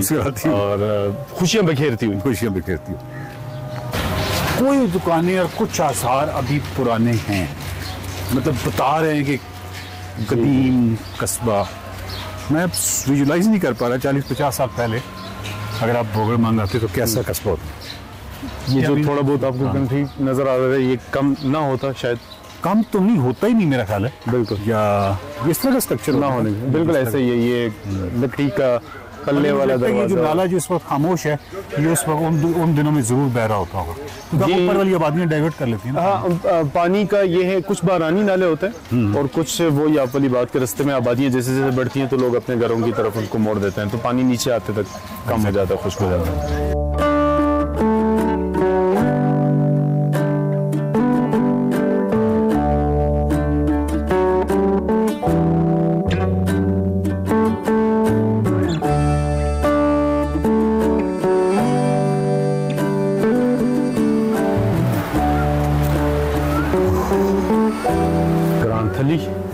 और खुशियां बिखेरती हुई। कोई दुकानें और कुछ आसार अभी पुराने हैं, मतलब बता रहे हैं कि कदीम कस्बा। मैं विजुलाइज नहीं कर पा रहा 40-50 साल पहले अगर आप बोगड़बंग आते तो कैसा कस्बा होता। ये जो थोड़ा बहुत आपको कंट्री नजर आ रहा है ये कम ना होता, शायद कम तो नहीं होता ही नहीं मेरा ख्याल है। बिल्कुल, या इस तरह का स्ट्रक्चर ना होने, बिल्कुल ऐसे ही है। ये लकड़ी का पल्ले वाला दरवाजा, जो नाला जो इस वक्त खामोश है, ये उस वक्त उन दिनों में जरूर बह रहा होता होगा, क्योंकि ऊपर वाली आबादियां डाइवर्ट कर लेती हैं। हाँ, पानी का ये है, कुछ बारानी नाले होते हैं और कुछ वो ये आप वाली बात के रास्ते में आबादियां जैसे जैसे बढ़ती हैं तो लोग अपने घरों की तरफ उनको मोड़ देते हैं, तो पानी नीचे आते तक कम हो जाता है, खुश्क हो जाता है।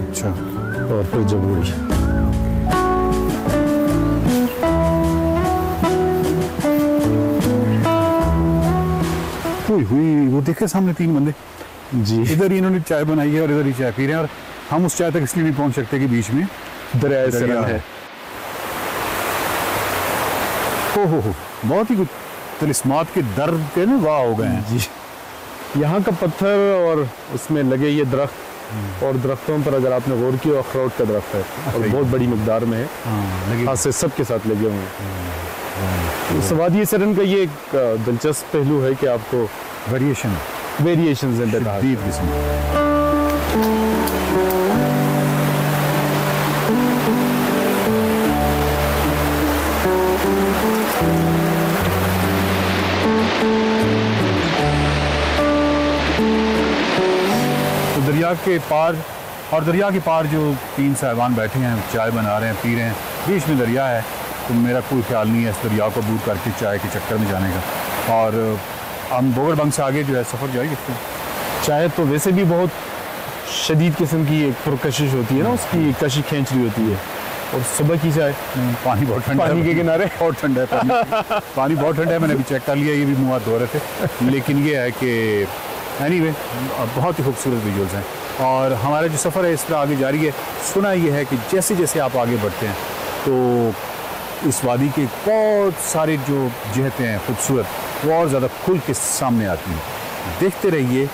अच्छा, और फिर जबूरी। हुई वो देखे सामने 3 बंदे जी, इधर ही इन्होंने चाय बनाई है और इधर ही चाय पी रहे हैं और हम उस चाय तक इसलिए नहीं पहुंच सकते कि बीच में दरिया सरन है। हो बहुत ही कुछ तिलिस्मात के दर्द के ना वाह हो गए हैं जी। यहाँ का पत्थर और उसमें लगे ये दरख्त और दरख्तों पर अगर आपने गौर किया अखरोट का दरख्त है और बहुत बड़ी मिकदार में है, हाथ से सबके साथ लगे हुए हैं। वादी सरन का ये एक दिलचस्प पहलू है कि आपको वेरिएशंस हैं। दरिया के पार और दरिया के पार जो 3 साहिबान बैठे हैं, चाय बना रहे हैं, पी रहे हैं, बीच में दरिया है, तो मेरा कोई ख्याल नहीं है इस दरिया को अबूर करके चाय के चक्कर में जाने का। और हम बोगड़बंग से आगे जो है सफ़र जारी रखते हैं। चाय तो वैसे भी बहुत शदीद किस्म की एक पुरकशिश होती है ना, उसकी कशी खींच रही होती है। और सुबह की चाय, पानी बहुत ठंडा है, पानी के किनारे बहुत ठंडा है पानी बहुत ठंडा है। मैंने अभी चेक कर लिया, ये भी मुँह हाथ धो रहे थे। लेकिन ये है कि एनीवे बहुत ही खूबसूरत विजुअल्स हैं और हमारा जो सफ़र है इस पर आगे जारी है। सुना ये है कि जैसे जैसे आप आगे बढ़ते हैं तो इस वादी के बहुत सारे जो जहतें हैं खूबसूरत, वो और ज़्यादा खुल के सामने आती हैं। देखते रहिए।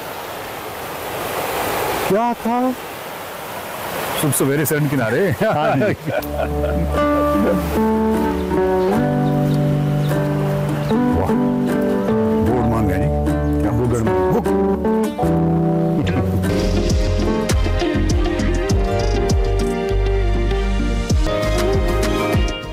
क्या था सुबह सवेरे सड़क किनारे बोर्ड मान गए क्या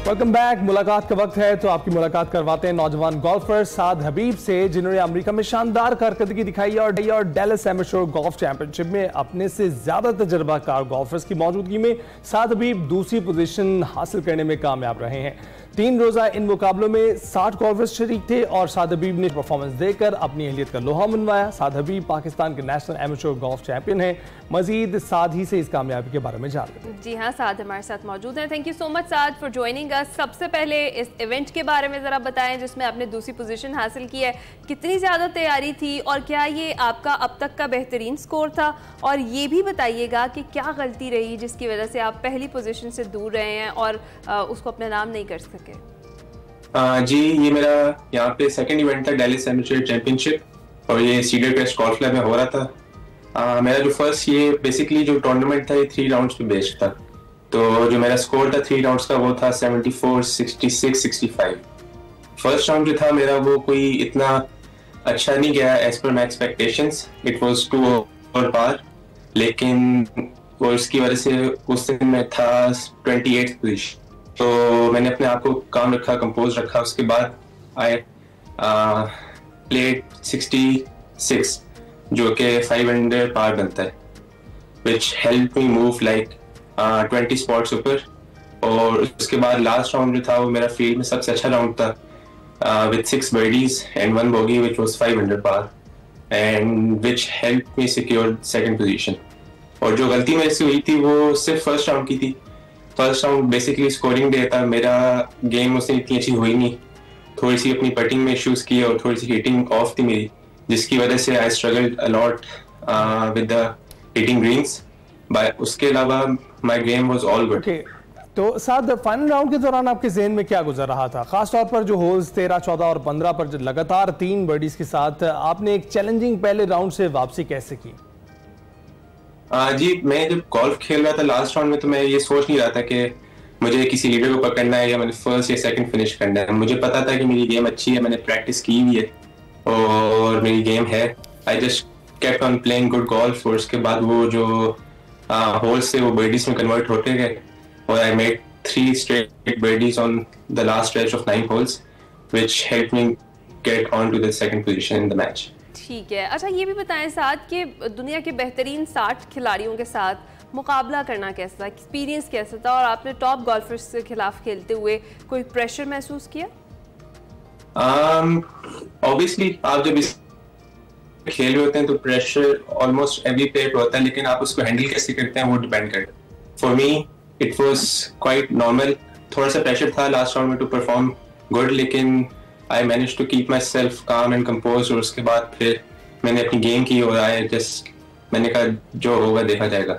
वेलकम बैक। मुलाकात का वक्त है तो आपकी मुलाकात करवाते हैं नौजवान गोल्फर साद हबीब से, जिन्होंने अमेरिका में शानदार कारकर्दगी दिखाई और डेलस एमेच्योर गोल्फ चैंपियनशिप में अपने से ज्यादा तजर्बाकार गोल्फर्स की मौजूदगी में साद हबीब दूसरी पोजीशन हासिल करने में कामयाब रहे हैं। 3 रोजा इन मुकाबलों में 60 गोल्फर्स शरीक थे और साद हबीब ने परफॉर्मेंस देकर अपनी अहलियत का लोहा मनवाया। साद हबीब पाकिस्तान के नेशनल एमेच्योर गोल्फ चैंपियन हैं। मजीद साद ही से इस कामयाबी के बारे में जान लेते हैं। जी हाँ, साद हमारे साथ मौजूद हैं। Thank you so much Saad for joining us. सबसे पहले इस इवेंट के बारे में ज़रा बताएं जिसमें आपने दूसरी पोजीशन हासिल की है। कितनी ज़्यादा तैयारी थी और क्या ये आपका अब तक का बेहतरीन स्कोर था? और ये भी बताइएगा कि क्या गलती रही जिसकी वजह से आप पहली पोजीशन से दूर रहे हैं और उसको अपना नाम नहीं कर सके? जी, ये मेरा यहाँ पे सेकंड इवेंट था डेलिस एमेच्योर चैंपियनशिप और ये सीडर क्रेस्ट गोल्फ क्लब में हो रहा था। मेरा जो फर्स्ट ये बेसिकली जो टूर्नामेंट था ये 3 राउंड्स पे बेस्ड था। तो जो मेरा स्कोर था 3 राउंड्स का वो था 74, 66, 65। फर्स्ट राउंड जो था मेरा वो कोई इतना अच्छा नहीं गया as per my expectations. It was 2 over par, लेकिन वो इसकी वजह से उस दिन मैं था 28th पोजीशन। तो मैंने अपने आप को काम रखा, कंपोज रखा। उसके बाद आई प्लेड 66 जो कि 500 पार बनता है, which help me move like 20 spots ऊपर। और उसके बाद लास्ट राउंड जो था वो मेरा फील्ड में सबसे अच्छा राउंड था with 6 birdies and 1 bogey which was 500 par and which helped me secure second position। और जो गलती मेरे से हुई थी वो सिर्फ फर्स्ट राउंड की थी। First round basically scoring day था, मेरा गेम उससे इतनी अच्छी हुई नहीं। थोड़ी सी अपनी पटिंग में इश्यूज किए और थोड़ी सी हिटिंग ऑफ थी मेरी, जिसकी वजह से I struggled a lot with the hitting greens. उसके अलावा my game was all good. तो साद, फाइनल राउंड के दौरान आपके जहन में क्या गुजर रहा था, खासतौर पर जो होल्स 13, 14 और 15 पर लगातार 3 birdies के साथ आपने एक चैलेंजिंग पहले राउंड से वापसी कैसे की? जी, मैं जब गोल्फ खेल रहा था लास्ट राउंड में तो मैं ये सोच नहीं रहा था कि मुझे किसी लीडर को पकड़ना है या मैंने फर्स्ट या सेकंड फिनिश करना है। मुझे पता था कि मेरी गेम अच्छी है, मैंने प्रैक्टिस की हुई है और मेरी गेम है। I just kept on playing good golf और उसके बाद वो जो होल्स से वो birdies में कन्वर्ट होते गए और I made 3 straight birdies on the last stretch of 9 holes which helped me get on to the second position in the match। ठीक है। अच्छा, ये भी बताएं साथ कि दुनिया के बेहतरीन 60 खिलाड़ियों के साथ मुकाबला करना कैसा था, एक्सपीरियंस कैसा था और आपने टॉप गोल्फर्स के खिलाफ खेलते हुए कोई प्रेशर महसूस किया? ऑब्वियसली आप जब इस खेल रहे होते हैं तो प्रेशर ऑलमोस्ट एवरी प्लेयर होता है, लेकिन आप उसको हैंडल कैसे करते हैं वो डिपेंड करता है। For me it was quite normal. थोड़ा सा प्रेशर था लास्ट राउंड में टू परफॉर्म गुड, लेकिन I managed to keep myself calm and composed और उसके बाद फिर मैंने अपनी गेम की और मैंने कहा जो होगा देखा जाएगा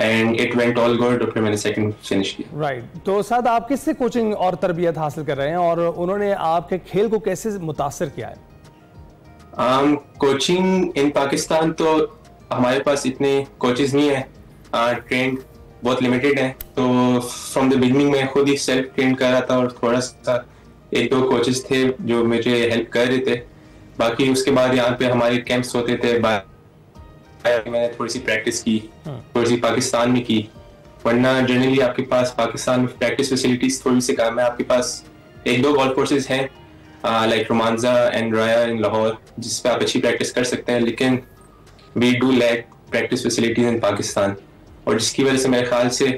and it went all good और फिर मैंने सेकंड फिनिश किया। राइट। तो साद, आप किससे कोचिंग और तरबियत हासिल कर रहे हैं और उन्होंने आपके खेल को कैसे मुतासिर किया है? कोचिंग इन पाकिस्तान तो हमारे पास इतने कोचेज नहीं है, ट्रेंड बहुत लिमिटेड है। तो फ्रॉम द बिगनिंग मैं खुद ही सेल्फ ट्रेन कर रहा था और थोड़ा सा 1-2 कोचेस थे जो मुझे हेल्प कर रहे थे। बाकी उसके बाद यहाँ पे हमारे कैंप्स होते थे, मैंने थोड़ी सी प्रैक्टिस की, थोड़ी सी पाकिस्तान में की। वरना जनरली आपके पास पाकिस्तान में प्रैक्टिस फैसिलिटीज थोड़ी सी कम है। आपके पास 1-2 गोल्फ कोर्सेज हैं लाइक रोमांजा एंड राया इन लाहौर जिस पे आप अच्छी प्रैक्टिस कर सकते हैं, लेकिन we do lack practice facilities in Pakistan और जिसकी वजह से मेरे ख्याल से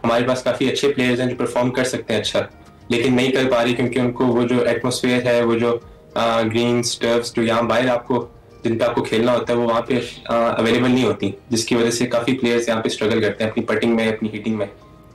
हमारे पास काफ़ी अच्छे प्लेयर्स हैं जो परफॉर्म कर सकते हैं अच्छा, लेकिन नहीं कर पा रही क्योंकि उनको वो जो एटमॉस्फेयर है, वो जो ग्रीन टर्फ्स जो यहाँ बाहर आपको जिन पे आपको खेलना होता है वो वहाँ पे अवेलेबल नहीं होती, जिसकी वजह से काफ़ी प्लेयर्स यहाँ पे स्ट्रगल करते हैं अपनी पटिंग में, अपनी हिटिंग में।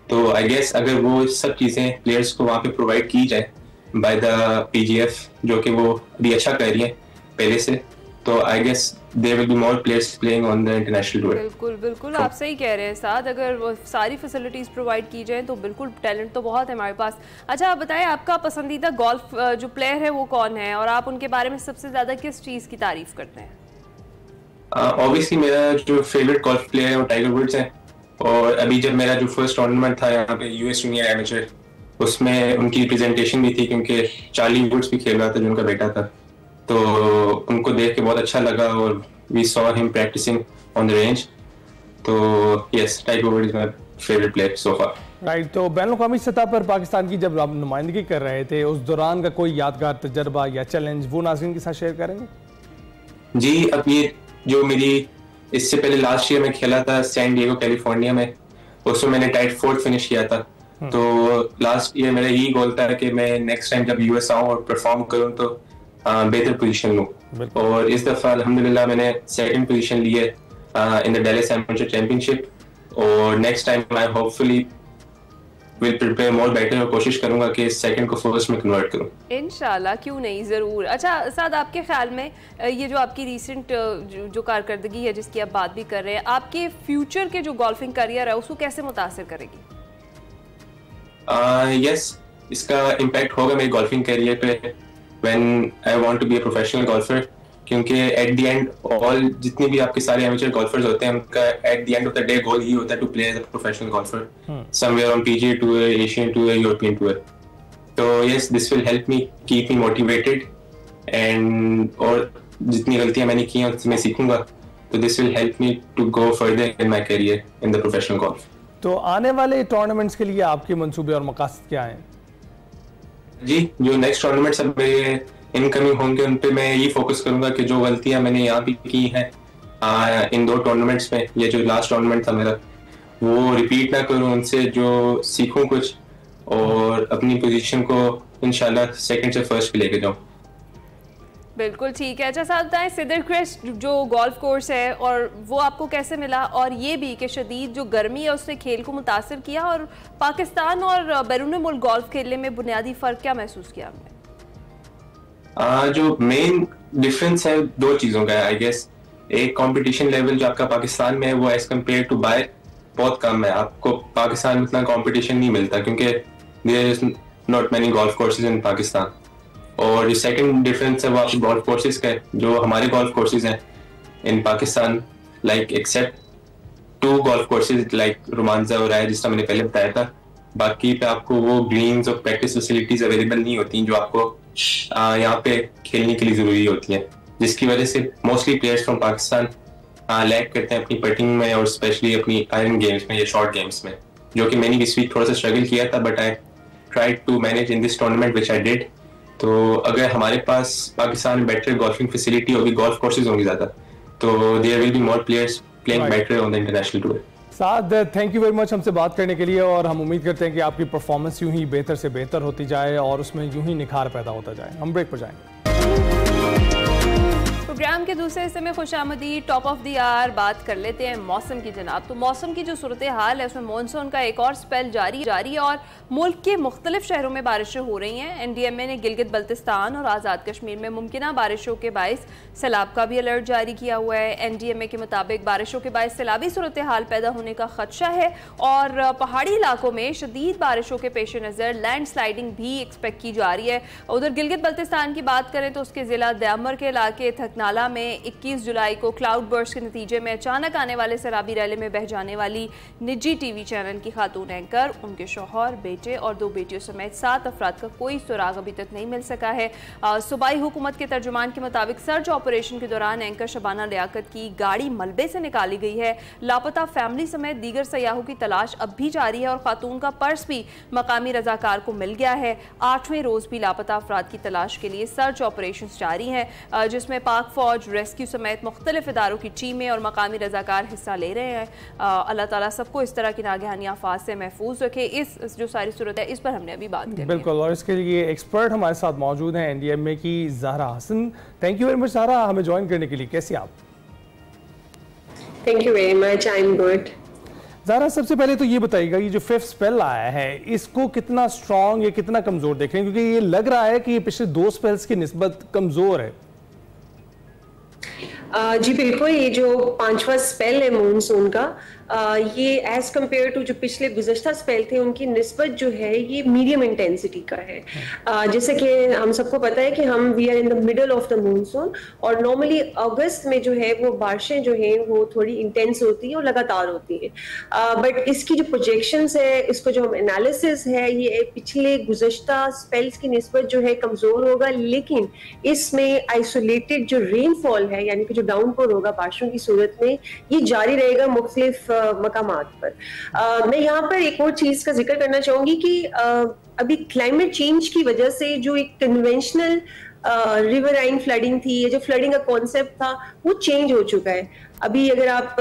तो आई गेस अगर वो सब चीज़ें प्लेयर्स को वहाँ पे प्रोवाइड की जाए बाय द PGF जो कि वो अभी अच्छा कर रही है पहले से, तो I guess there will be more players playing on the international tour। बिल्कुल बिल्कुल, आप सही कह रहे हैं साथ। अगर वो सारी फैसिलिटीज़ प्रोवाइड की जाए तो बिल्कुल टैलेंट तो बहुत है हमारे पास। अच्छा, आप बताएं आपका पसंदीदा गोल्फ जो प्लेयर है वो कौन है और आप उनके बारे में सबसे ज़्यादा किस चीज़ की तारीफ करते हैं? ऑब्वियसली मेरा जो फेवरेट गोल्फ प्लेयर है वो टाइगर वुड्स है और अभी जब मेरा जो फर्स्ट टूर्नामेंट था यहाँ पे US जूनियर एमेच्योर उसमें उनकी रिप्रेजेंटेशन भी थी क्योंकि चार्ली वुड्स भी खेल रहा था जो उनका बेटा था, तो उनको देख के बहुत अच्छा लगा और we saw him practicing on the range. तो yes, Tiger Woods is my favourite player so far. Right. तो बैनुल-अक़वामी सतह पर पाकिस्तान की जब आप नुमाइंदगी कर रहे थे उस दौरान का कोई यादगार तजर्बा या चैलेंज वो नाज़रीन के साथ शेयर करेंगे? जी, अब ये जो मेरी इससे पहले लास्ट ईयर में खेला था सैन डिएगो कैलिफोर्निया में, उसमें मैंने टाइट 4th फिनिश किया था तो लास्ट ईयर मेरा यही गोल था कि मैं नेक्स्ट टाइम जब यूएस आऊँ और परफॉर्म करूँ तो बेहतर पोजीशन लूँ, और इस दफा अल्हम्दुलिल्लाह मैंने सेकंड पोजीशन ली है in the Dallas amateur championship, और next time I hopefully will prepare more better और कोशिश करूंगा कि सेकंड को फर्स्ट में कन्वर्ट करूं इंशाल्लाह, क्यों नहीं, ज़रूर। अच्छा साद, आपके ख्याल में ये जो आपकी रीसेंट जो कारकर्दगी है जिसकी आप बात भी कर रहे हैं, आपके फ्यूचर के जो गोल्फिंग करियर है उसको कैसे मुतासिर करेगी? यस, इसका इम्पैक्ट होगा मेरे गोल्फिंग करियर पे when I want to be a professional golfer, क्योंकि एट द एंड ऑल जितने भी आपके सारे एमेच्योर गोल्फर्स होते हैं उनका at the end of the day goal ही होता है to play as a professional golfer somewhere on PGA tour, Asian tour, European tour. तो yes, this will help me keep me motivated and और जितनी गलतियां मैंने की हैं उससे मैं सीखूंगा, तो this will help me to go further in my career in the professional golf. तो आने वाले टूर्नामेंट्स के लिए आपके मंसूबे और मकासद क्या हैं? जी, जो नेक्स्ट टूर्नामेंट्स अब मेरे इनकमिंग होंगे उन पे मैं ये फोकस करूंगा कि जो गलतियां मैंने यहाँ भी की हैं इन 2 टूर्नामेंट्स में, या जो लास्ट टूर्नामेंट था मेरा, वो रिपीट ना करूं, उनसे जो सीखूं कुछ और अपनी पोजीशन को इंशाल्लाह सेकंड से फर्स्ट पे लेके जाऊं। बिल्कुल ठीक है। अच्छा साहब बताएं, सिदर क्रेस्ट जो गोल्फ कोर्स है और वो आपको कैसे मिला, और ये भी कि शदीद जो गर्मी है उसने खेल को मुतासिर किया, और पाकिस्तान और बैरून मुल्क गोल्फ खेलने में बुनियादी फ़र्क क्या महसूस किया आपने? जो मेन डिफरेंस है 2 चीज़ों का है आई गेस। एक कंपटीशन लेवल जो आपका पाकिस्तान में है वो एज कम्पेयर टू बाहर बहुत कम है, आपको पाकिस्तान में इतना कंपटीशन नहीं मिलता क्योंकि there is not many golf courses in Pakistan. और जो सेकंड डिफरेंस है वो आपके गोल्फ कोर्सेज का है, जो हमारे गोल्फ कोर्सेज हैं in Pakistan, like except 2 golf courses like Rumanza और राय जिसका मैंने पहले बताया था, बाकी पे आपको वो ग्रीन्स और प्रैक्टिस फैसिलिटीज अवेलेबल नहीं होती जो आपको यहाँ पे खेलने के लिए जरूरी होती हैं, जिसकी वजह से mostly players from Pakistan lack करते हैं अपनी पटिंग में और स्पेशली अपनी आयरन गेम्स में या शॉर्ट गेम्स में, जो कि मैंने इस वीक थोड़ा सा स्ट्रगल किया था, but I tried to manage in this tournament which I did. तो अगर हमारे पास पाकिस्तान में बेटर गोल्फिंग फैसिलिटी होगी, गोल्फ कोर्सेज होंगे ज़्यादा, तो there will be more players playing better on the international tour. Saad, thank you very much हमसे बात करने के लिए, और हम उम्मीद करते हैं कि आपकी परफॉर्मेंस यूं ही बेहतर से बेहतर होती जाए और उसमें यूं ही निखार पैदा होता जाए। हम ब्रेक पर जाएंगे। प्रोग्राम के दूसरे हिस्से में खुशामदी टॉप ऑफ द आवर बात कर लेते हैं मौसम की जनाब। तो मौसम की जो सूरत हाल है उसमें मानसून का एक और स्पेल जारी है और मुल्क के मुख्तलिफ शहरों में बारिशें हो रही हैं। NDMA ने गिलगित बल्तिस्तान और आज़ाद कश्मीर में मुमकिना बारिशों के बायस सैलाब का भी अलर्ट जारी किया हुआ है। NDMA के मुताबिक बारिशों के बायस सैलाबी सूरत हाल पैदा होने का खदशा है और पहाड़ी इलाकों में शदीद बारिशों के पेश नज़र लैंड स्लाइडिंग भी एक्सपेक्ट की जा रही है। उधर गिलगित बल्तिस्तान की बात करें तो उसके ज़िला दयामर के इलाके थकनाला में 21 जुलाई को क्लाउड बर्स्ट के नतीजे में अचानक आने वाले सैलाबी रैले में बह जाने वाली निजी TV चैनल की खातून एंकर, उनके शौहर, बेटे और 2 बेटियों समेत 7 अफराद का कोई सुराग अभी तक नहीं मिल सका है। सूबाई हुकूमत के तर्जुमान के मुताबिक सर्च ऑपरेशन के दौरान एंकर शबाना लियाकत की गाड़ी मलबे से निकाली गई है। लापता फैमिली समेत दीगर सयाहों की तलाश अब भी जारी है और खातून का पर्स भी मकामी रजाकार को मिल गया है। 8वें रोज भी लापता अफराद की तलाश के लिए सर्च ऑपरेशन जारी हैं, जिसमें पाक फौज, रेस्क्यू समेत मुख्तलिफ इदारों की टीमें और मकामी रजाकार हिस्सा ले रहे हैं। अल्लाह ताला सबको इस तरह की नागहानी आफात से महफूज रखे। इस जो सारी सूरत है इस पर हमने अभी बात की। बिल्कुल, और इसके लिए एक्सपर्ट हमारे साथ मौजूद हैं NDMA की Zahra Hasan. Thank you very much Zahra हमें ज्वाइन करने के लिए। कैसी आप? Thank you very much, I am good. Zahra, सबसे पहले तो ये बताइएगा ये जो 5th स्पेल आया है इसको कितना स्ट्रॉन्ग या कितना कमज़ोर देख रहे हैं, क्योंकि ये लग रहा है कि ये पिछले 2 स्पेल्स की निस्बत कमज़ोर है। जी बिल्कुल, ये जो 5वां स्पेल है मानसून का, ये एज कम्पेयर टू जो पिछले गुज़श्ता स्पेल थे उनकी निस्बत जो है ये मीडियम इंटेंसिटी का है। जैसे कि हम सबको पता है कि हम we are in the middle of the monsoon और नॉर्मली अगस्त में जो है वो बारिशें जो हैं वो थोड़ी इंटेंस होती हैं और लगातार होती हैं। बट इसकी जो प्रोजेक्शंस है, इसको जो हम एनालिसिस है, ये पिछले गुज़श्ता स्पेल्स की निस्बत जो है कमज़ोर होगा, लेकिन इसमें आइसोलेटेड जो रेनफॉल है यानी कि जो डाउनपोर होगा बारिशों की सूरत में, ये जारी रहेगा मुख्तलिफ मकामात पर। मैं यहाँ पर एक और चीज का जिक्र करना चाहूंगी कि अभी क्लाइमेट चेंज की वजह से जो एक कन्वेंशनल रिवराइन फ्लडिंग थी, या जो फ्लडिंग का कॉन्सेप्ट था वो चेंज हो चुका है। अभी अगर आप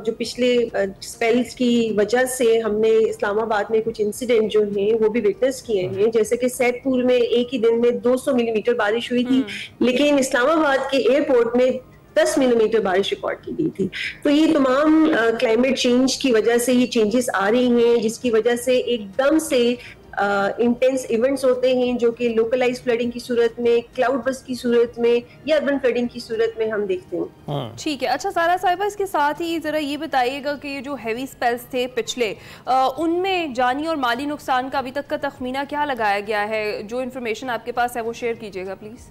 जो पिछले स्पेल्स की वजह से हमने इस्लामाबाद में कुछ इंसिडेंट जो हैं वो भी विटनेस किए हैं, जैसे कि सैदपुर में एक ही दिन में 200 मिलीमीटर बारिश हुई थी, लेकिन इस्लामाबाद के एयरपोर्ट में 10 मिलीमीटर बारिश रिकॉर्ड की गई थी। तो ये तमाम क्लाइमेट चेंज की वजह से ये चेंजेस आ रही हैं, जिसकी वजह से एकदम से इंटेंस इवेंट्स होते हैं जो कि लोकलाइज फ्लडिंग की सूरत में, क्लाउड बस्ट की सूरत में या अर्बन फ्लडिंग की सूरत में हम देखते हैं। ठीक है। अच्छा सारा साहिबा, इसके साथ ही जरा ये बताइएगा कि ये जो हैवी स्पेल्स थे पिछले, उनमें जानी और माली नुकसान का अभी तक का तखमीना क्या लगाया गया है? जो इन्फॉर्मेशन आपके पास है वो शेयर कीजिएगा प्लीज।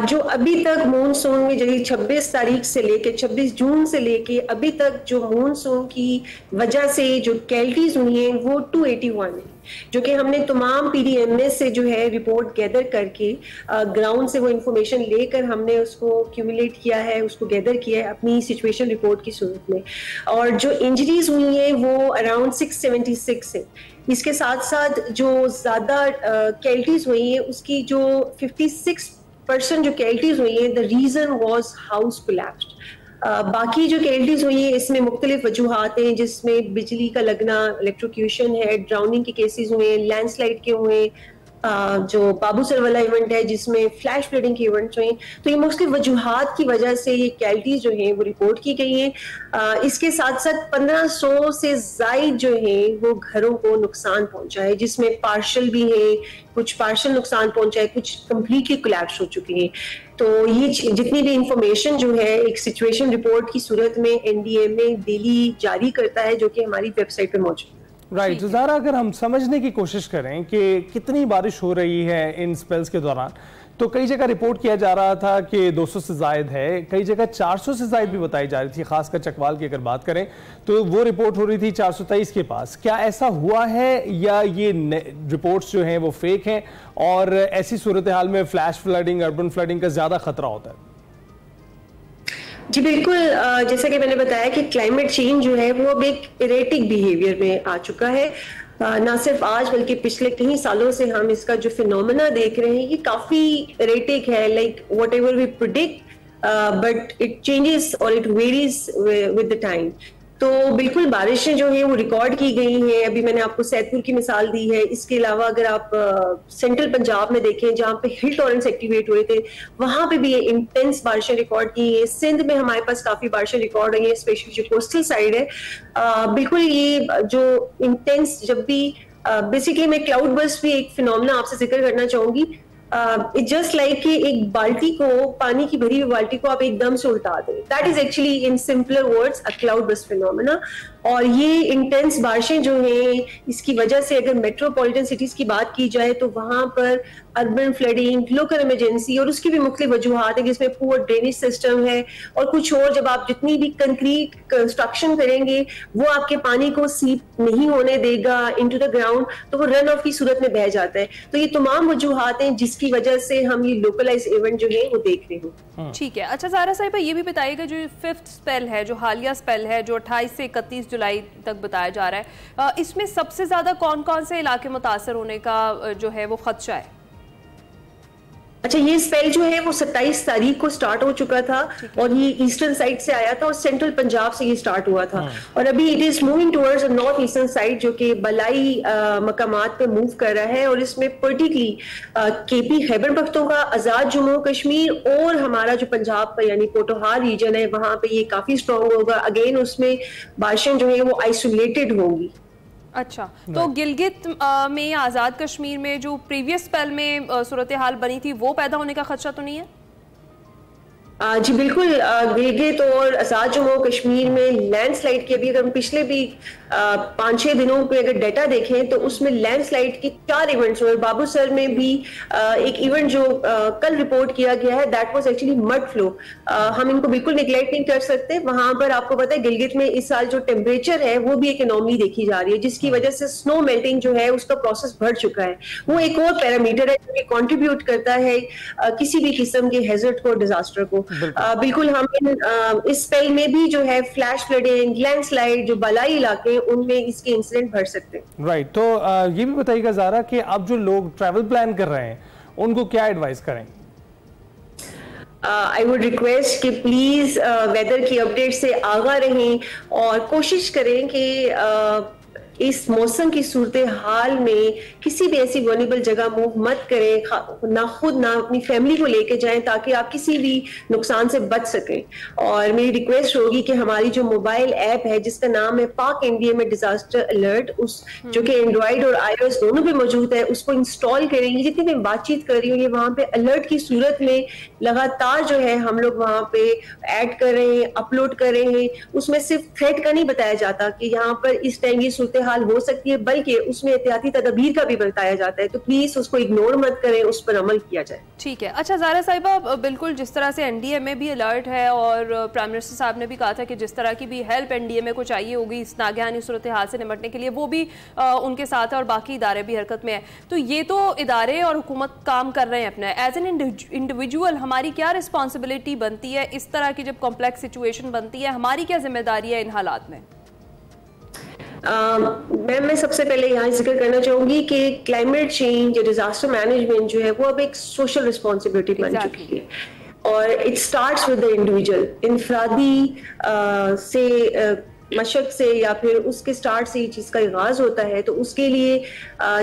जो अभी तक मानसून में जो 26 तारीख से लेके 26 जून से लेके अभी तक जो मानसून की वजह से जो कैल्टीज हुई हैं वो 281 है, जो कि हमने तमाम पीडीएमएस से जो है रिपोर्ट गैदर करके ग्राउंड से वो इंफॉर्मेशन लेकर हमने उसको क्यूमुलेट किया है, उसको गैदर किया है अपनी सिचुएशन रिपोर्ट की सूरत में। और जो इंजरीज हुई हैं वो अराउंड 676 है। इसके साथ साथ जो ज्यादा कैल्टीज हुई हैं उसकी जो 56% जो कैल्टीज हुई है, the reason was house collapsed. बाकी जो कैल्टीज हुई है इसमें मुख्तलिफ वजूहात हैं, जिसमें बिजली का लगना, इलेक्ट्रोक्यूशन है, ड्राउनिंग के केसेस हुए, लैंडस्लाइड के हुए, जो बाबूसर वाला इवेंट है जिसमें फ्लैश फ्लडिंग के इवेंट्स हुए। तो ये मुख्तलिफ वजूहात की वजह से ये कैल्टीज जो हैं वो रिपोर्ट की गई हैं। इसके साथ साथ 1500 से जायद जो है वो घरों को नुकसान पहुंचा है, जिसमें पार्शल भी है, कुछ पार्शल नुकसान पहुंचा है, कुछ कंप्लीटली कोलैप्स हो चुके हैं। तो ये जितनी भी इंफॉर्मेशन जो है एक सिचुएशन रिपोर्ट की सूरत में एनडीएमए डेली जारी करता है, जो कि हमारी वेबसाइट पर मौजूद है। राइट। तो ज़ारा, अगर हम समझने की कोशिश करें कि कितनी बारिश हो रही है इन स्पेल्स के दौरान, तो कई जगह रिपोर्ट किया जा रहा था कि 200 से जायद है, कई जगह 400 से जायद भी बताई जा रही थी। खासकर चकवाल की अगर बात करें तो वो रिपोर्ट हो रही थी 423 के पास। क्या ऐसा हुआ है या ये रिपोर्ट्स जो हैं वो फेक हैं और ऐसी सूरत हाल में फ्लैश फ्लडिंग, अर्बन फ्लडिंग का ज़्यादा खतरा होता है? जी बिल्कुल, जैसा कि मैंने बताया कि क्लाइमेट चेंज जो है वो अब एक इरेटिक बिहेवियर में आ चुका है। ना सिर्फ आज बल्कि पिछले कई सालों से हम इसका जो फिनोमेना देख रहे हैं ये काफी इरेटिक है। Like whatever we predict but it changes और it varies with the time. तो बिल्कुल बारिशें जो हैं वो रिकॉर्ड की गई हैं। अभी मैंने आपको सैदपुर की मिसाल दी है। इसके अलावा अगर आप सेंट्रल पंजाब में देखें जहाँ पे हिल टॉरेंट्स एक्टिवेट हुए थे, वहां पे भी ये इंटेंस बारिशें रिकॉर्ड की हैं। सिंध में हमारे पास काफी बारिशें रिकॉर्ड हुई हैं, स्पेशली जो कोस्टल साइड है। बिल्कुल ये जो इंटेंस, जब भी बेसिकली मैं क्लाउड बर्स्ट भी एक फिनोमेना आपसे जिक्र करना चाहूंगी। इट जस्ट लाइक कि एक बाल्टी को, पानी की भरी हुई बाल्टी को आप एकदम से उल्टा दें। That is actually in simpler words a cloud burst phenomena. और ये इंटेंस बारिशें जो हैं इसकी वजह से अगर मेट्रोपॉलिटन सिटीज की बात की जाए तो वहां पर अर्बन फ्लडिंग, लोकल इमरजेंसी और उसकी भी मुख्तलिफ वजूहात है, जिसमें पुअर ड्रेनेज सिस्टम है और कुछ और। जब आप जितनी भी कंक्रीट कंस्ट्रक्शन करेंगे वो आपके पानी को सीप नहीं होने देगा इनटू द ग्राउंड, तो वो रन ऑफ की सूरत में बह जाता है। तो ये तमाम वजूहात हैं जिसकी वजह से हम ये लोकलाइज इवेंट जो है वो देख रहे हैं। ठीक है। अच्छा ज़ारा साहिबा, ये भी बताइएगा जो 5th स्पेल है, जो हालिया स्पेल है, जो 28 से 31 जुलाई तक बताया जा रहा है, इसमें सबसे ज्यादा कौन कौन से इलाके मुतासर होने का जो है वो खदशा है? अच्छा, ये स्पेल जो है वो 27 तारीख को स्टार्ट हो चुका था और ये ईस्टर्न साइड से आया था और सेंट्रल पंजाब से ये स्टार्ट हुआ था। और अभी it is moving towards north eastern side, जो कि बलाई मकामात पे मूव कर रहा है। और इसमें पर्टिकुलरली केपी, खैबर पख्तूनख्वा, आजाद जम्मू कश्मीर और हमारा जो पंजाब का यानी पोटोहार रीजन है वहां पे ये काफी स्ट्रॉन्ग होगा। अगेन उसमें बारिशें जो है वो आइसोलेटेड होंगी। अच्छा, तो गिलगित में, आज़ाद कश्मीर में जो प्रीवियस स्पेल में सूरत हाल बनी थी वो पैदा होने का खदशा तो नहीं है? जी बिल्कुल, गिलगित और आजाद जम्मू कश्मीर में लैंडस्लाइड की, अभी अगर हम पिछले भी 5-6 दिनों पे अगर डेटा देखें तो उसमें लैंडस्लाइड के 4 इवेंट्स हुए। बाबूसर में भी एक इवेंट जो कल रिपोर्ट किया गया है, that was actually mud flow. हम इनको बिल्कुल निगलेक्ट नहीं कर सकते। वहां पर आपको पता है गिलगित में इस साल जो टेम्परेचर है वो भी एक एनोमली देखी जा रही है, जिसकी वजह से स्नो मेल्टिंग जो है उसका प्रोसेस बढ़ चुका है। वो एक और पैरामीटर है जो कॉन्ट्रीब्यूट करता है किसी भी किस्म के हैजर्ड को, डिजास्टर को। बिल्कुल हम इस स्पेल में भी जो है फ्लैश फ्लडिंग, लैंडस्लाइड, जो बलाई इलाके उनमें इसके इंसिडेंट बढ़ सकते हैं। राइट। तो ये भी बताइएगा ज़ारा कि अब जो लोग ट्रैवल प्लान कर रहे हैं उनको क्या एडवाइस करें? आई वुड रिक्वेस्ट कि प्लीज वेदर की अपडेट से आगाह रहें और कोशिश करें कि इस मौसम की सूरत हाल में किसी भी ऐसी वल्नरेबल जगह मूव मत करें, ना खुद ना अपनी फैमिली को लेके जाएं, ताकि आप किसी भी नुकसान से बच सकें। और मेरी रिक्वेस्ट होगी कि हमारी जो मोबाइल ऐप है जिसका नाम है पाक इंडिया में डिजास्टर अलर्ट, उस जो कि एंड्रॉइड और iOS दोनों पे मौजूद है, उसको इंस्टॉल करें। ये जितनी मैं बातचीत कर रही हूँ ये वहां पे अलर्ट की सूरत में लगातार जो है हम लोग वहां पे ऐड कर रहे हैं, अपलोड कर रहे हैं। उसमें सिर्फ थ्रेट का नहीं बताया जाता कि यहाँ पर इस टाइम ये सूरत हाल हो सकती है, बल्कि उसमें एहतियाती तदबीर का भी बताया जाता है। तो प्लीज उसको इग्नोर मत करें, उस पर अमल किया जाए। ठीक है। अच्छा ज़ारा साहिबा, बिल्कुल जिस तरह से एनडीए में भी अलर्ट है और प्राइम मिनिस्टर साहब ने भी कहा था कि जिस तरह की भी हेल्प एनडीए में को चाहिए होगी इस नागहानी सूरत हाल से निपटने के लिए, वो भी उनके साथ है और बाकी इदारे भी हरकत में है। तो ये तो इदारे और हुकूमत काम कर रहे हैं अपने, एज एन इंडिविजुअल हमारी क्या रिस्पॉन्सिबिलिटी बनती है इस तरह की जब कॉम्प्लेक्स सिचुएशन बनती है, हमारी क्या जिम्मेदारी है इन हालात में? मैं सबसे पहले यहाँ जिक्र करना चाहूंगी कि क्लाइमेट चेंज या डिजास्टर मैनेजमेंट जो है वो अब एक सोशल रिस्पॉन्सिबिलिटी बन चुकी है और it starts with the individual. इनफरादी से मशक से या फिर उसके स्टार्ट से ये चीज का आगाज होता है। तो उसके लिए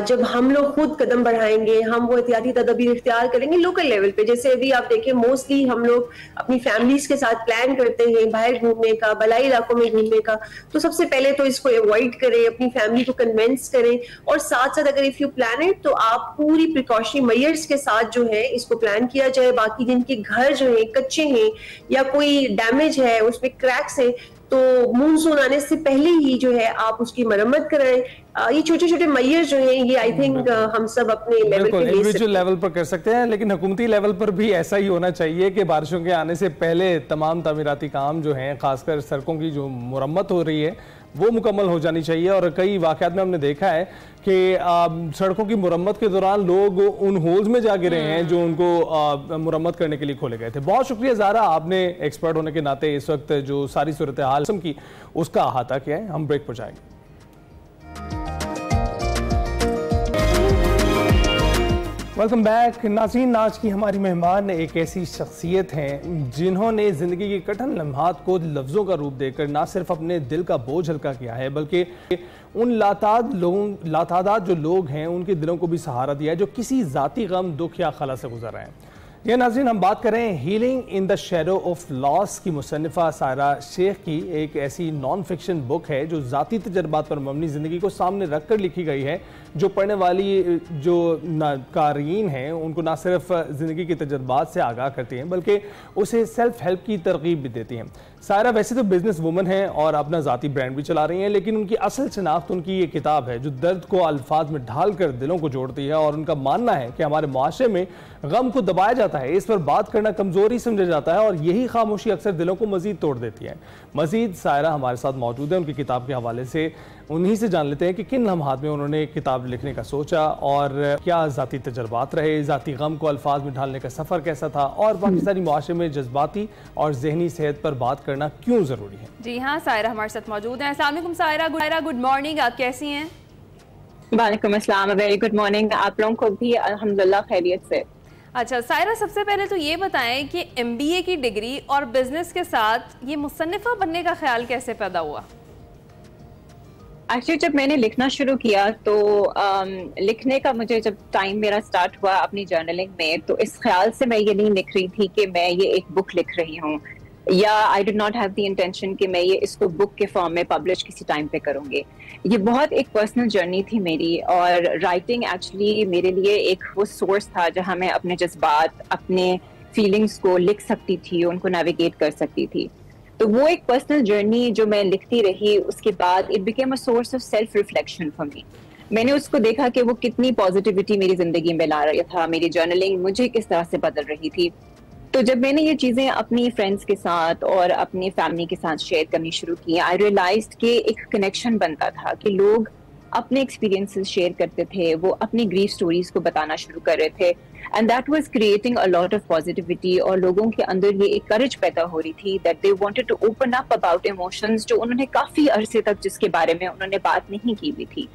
जब हम लोग खुद कदम बढ़ाएंगे, हम वो एहतियाती तदबीर इख्तियार करेंगे लोकल लेवल पे। जैसे अभी आप देखें मोस्टली हम लोग अपनी फैमिलीज के साथ प्लान करते हैं बाहर घूमने का, बलाई इलाकों में घूमने का। तो सबसे पहले तो इसको अवॉइड करें, अपनी फैमिली को कन्विंस करें और साथ साथ अगर इफ यू प्लान इट तो आप पूरी प्रिकॉशनरी मेजर्स के साथ जो है इसको प्लान किया जाए। बाकी जिनके घर जो है कच्चे हैं या कोई डैमेज है, उसमें क्रैक्स है, तो मानसून आने से पहले ही जो है आप उसकी मरम्मत कराएं। ये छोटे छोटे मेजर जो हैं ये आई थिंक हम सब अपने लेवल पे इंडिविजुअल लेवल पर कर सकते हैं, लेकिन हुकूमती लेवल पर भी ऐसा ही होना चाहिए कि बारिशों के आने से पहले तमाम तामीराती काम जो हैं, खासकर सड़कों की जो मुरम्मत हो रही है वो मुकम्मल हो जानी चाहिए। और कई वाक़यात में हमने देखा है कि सड़कों की मुरम्मत के दौरान लोग उन होल्स में जा गिरे हैं जो उनको मुरम्मत करने के लिए खोले गए थे। बहुत शुक्रिया ज़ारा, आपने एक्सपर्ट होने के नाते इस वक्त जो सारी सूरत हाल की उसका अहाता किया है। हम ब्रेक पर जाएंगे। वेलकम बैक नाज़रीन। आज की हमारी मेहमान एक ऐसी शख्सियत हैं जिन्होंने ज़िंदगी के कठिन लम्हात को लफ्ज़ों का रूप देकर ना सिर्फ अपने दिल का बोझ हल्का किया है, बल्कि उन लातादाद जो लोग हैं उनके दिलों को भी सहारा दिया है जो किसी ज़ाती गम, दुख या खला से गुजर रहे हैं। ये नाज़रीन, हम बात करें healing in the shadow of loss की मुसन्निफ़ा सायरा शेख की। एक ऐसी नॉन फिक्शन बुक है जो ज़ाती तजर्बात पर मबनी ज़िंदगी को सामने रख कर लिखी गई है, जो पढ़ने वाली जो क़ारीन हैं उनको ना सिर्फ ज़िंदगी के तजर्बात से आगाह करती हैं बल्कि उसे सेल्फ हेल्प की तरगीब भी देती हैं। सायरा वैसे तो बिजनेस वूमन हैं और अपना ज़ाती ब्रांड भी चला रही हैं, लेकिन उनकी असल शनाख्त उनकी ये किताब है जो दर्द को अल्फाज में ढाल कर दिलों को जोड़ती है। और उनका मानना है कि हमारे माशरे में गम को दबाया जाता है, इस पर बात करना कमज़ोरी समझा जाता है और यही खामोशी अक्सर दिलों को मज़ीद तोड़ देती है। मज़ीद सायरा हमारे साथ मौजूद है, उनकी किताब के हवाले से उन्हीं से जान लेते हैं कि किन लम्हात में उन्होंने किताब लिखने का सोचा और क्या ज़ाती तजर्बात रहे, ज़ाती गम को अल्फाज में ढालने का सफ़र कैसा था और पाकिस्तानी माशरे में जज्बाती और जहनी सेहत पर बात करना क्यों ज़रूरी है। जी हाँ, सायरा हमारे साथ मौजूद हैं। अस्सलाम वालेकुम सायरा, गुड मॉर्निंग, आप कैसी हैं? वालेकुम अस्सलाम, वेरी गुड मॉर्निंग। आप लोगों को भी अल्हम्दुलिल्लाह खैरियत से। अच्छा सायरा, सबसे पहले तो ये बताएं कि MBA की डिग्री और बिजनेस के साथ ये मुसन्निफा बनने का ख्याल कैसे पैदा हुआ? एक्चुअली जब मैंने लिखना शुरू किया तो लिखने का मुझे जब टाइम मेरा स्टार्ट हुआ अपनी जर्नलिंग में, तो इस ख्याल से मैं ये नहीं लिख रही थी कि मैं ये एक बुक लिख रही हूँ या I did not have the intention कि मैं ये इसको बुक के फॉर्म में पब्लिश किसी टाइम पे करूँगी। ये बहुत एक पर्सनल जर्नी थी मेरी और राइटिंग एक्चुअली मेरे लिए एक वो सोर्स था जहाँ मैं अपने जज्बात, अपने फीलिंग्स को लिख सकती थी, उनको नेविगेट कर सकती थी। तो वो एक पर्सनल जर्नी जो मैं लिखती रही, उसके बाद it became a source of self reflection for me. मैंने उसको देखा कि वो कितनी पॉजिटिविटी मेरी जिंदगी में ला रहा था, मेरी जर्नलिंग मुझे किस तरह से बदल रही थी। तो जब मैंने ये चीज़ें अपनी फ्रेंड्स के साथ और अपनी फैमिली के साथ शेयर करनी शुरू की, आई रियलाइज्ड कि एक कनेक्शन बनता था कि लोग अपने एक्सपीरियंसेस शेयर करते थे, वो अपनी ग्रीफ स्टोरीज को बताना शुरू कर रहे थे and that was creating a lot of positivity. और लोगों के अंदर ये एक करेज पैदा हो रही थी that they wanted to open up about emotions जो उन्होंने काफ़ी अरसे तक जिसके बारे में उन्होंने बात नहीं की हुई थी।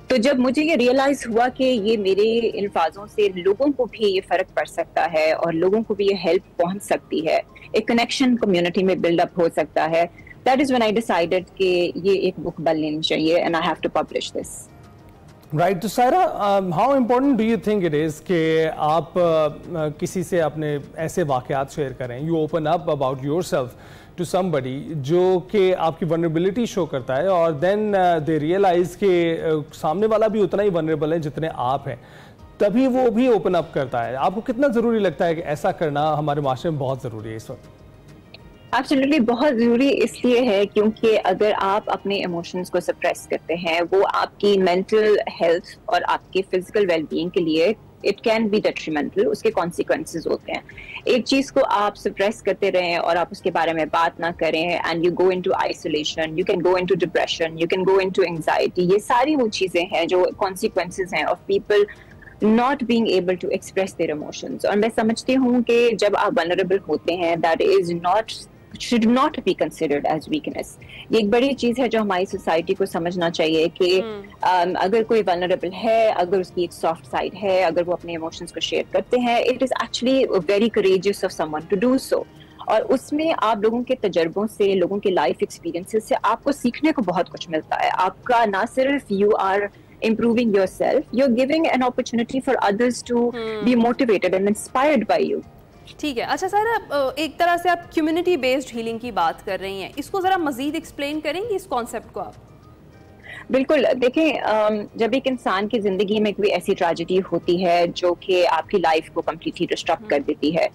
तो जब मुझे ये रियलाइज हुआ कि ये मेरे अल्फाजों से लोगों को भी ये फर्क पड़ सकता है और लोगों को भी ये हेल्प पहुंच सकती है, एक कनेक्शन कम्युनिटी में बिल्डअप हो सकता है, that is when I decided कि ये एक बुक बन लेनी चाहिए and I have to publish this. Right, तो Saira, how important do you think it is कि आप किसी से अपने ऐसे वाक़यात शेयर करें, you open up about yourself to somebody जो कि आपकी वनरेबिलिटी शो करता है और देन दे रियलाइज कि सामने वाला भी उतना ही वनरेबल है जितने आप हैं, तभी वो भी ओपन अप करता है। आपको कितना ज़रूरी लगता है कि ऐसा करना हमारे माशरे में बहुत ज़रूरी है इस वक्त? एब्सोल्युटली बहुत ज़रूरी इसलिए है क्योंकि अगर आप अपने इमोशंस को सप्रेस करते हैं, वो आपकी मेंटल हेल्थ और आपके फिजिकल वेलबीइंग के लिए इट कैन बी डेट्रीमेंटल, उसके कॉन्सिक्वेंसेज होते हैं। एक चीज को आप सप्रेस करते रहें और आप उसके बारे में बात ना करें and you go into isolation, you can go into depression, you can go into anxiety, ये सारी वो चीजें हैं जो कॉन्सिक्वेंसेज हैं of people not being able to express their emotions. और मैं समझती हूँ कि जब आप वल्नरेबल होते हैं, that is not should not be considered as weakness। ये एक बड़ी चीज है जो हमारी सोसाइटी को समझना चाहिए कि अगर कोई vulnerable है, अगर उसकी एक सॉफ्ट साइड है, अगर वो अपने इमोशंस को शेयर करते हैं, it is actually very courageous of someone to do so। और उसमें आप लोगों के तजर्बों से, लोगों के लाइफ एक्सपीरियंसेस से आपको सीखने को बहुत कुछ मिलता है। आपका ना सिर्फ you are improving yourself, you're giving an opportunity for others to be motivated and inspired by you। ठीक है। अच्छा सायरा, एक तरह से आप कम्युनिटी बेस्ड हीलिंग की बात कर रही हैं, इसको जरा मजीद एक्सप्लेन करेंगी इस कॉन्सेप्ट को आप? बिल्कुल, देखें, जब एक इंसान की जिंदगी में कोई ऐसी ट्रेजेडी होती है जो कि आपकी लाइफ को कम्प्लीटली डिस्टर्ब कर देती है,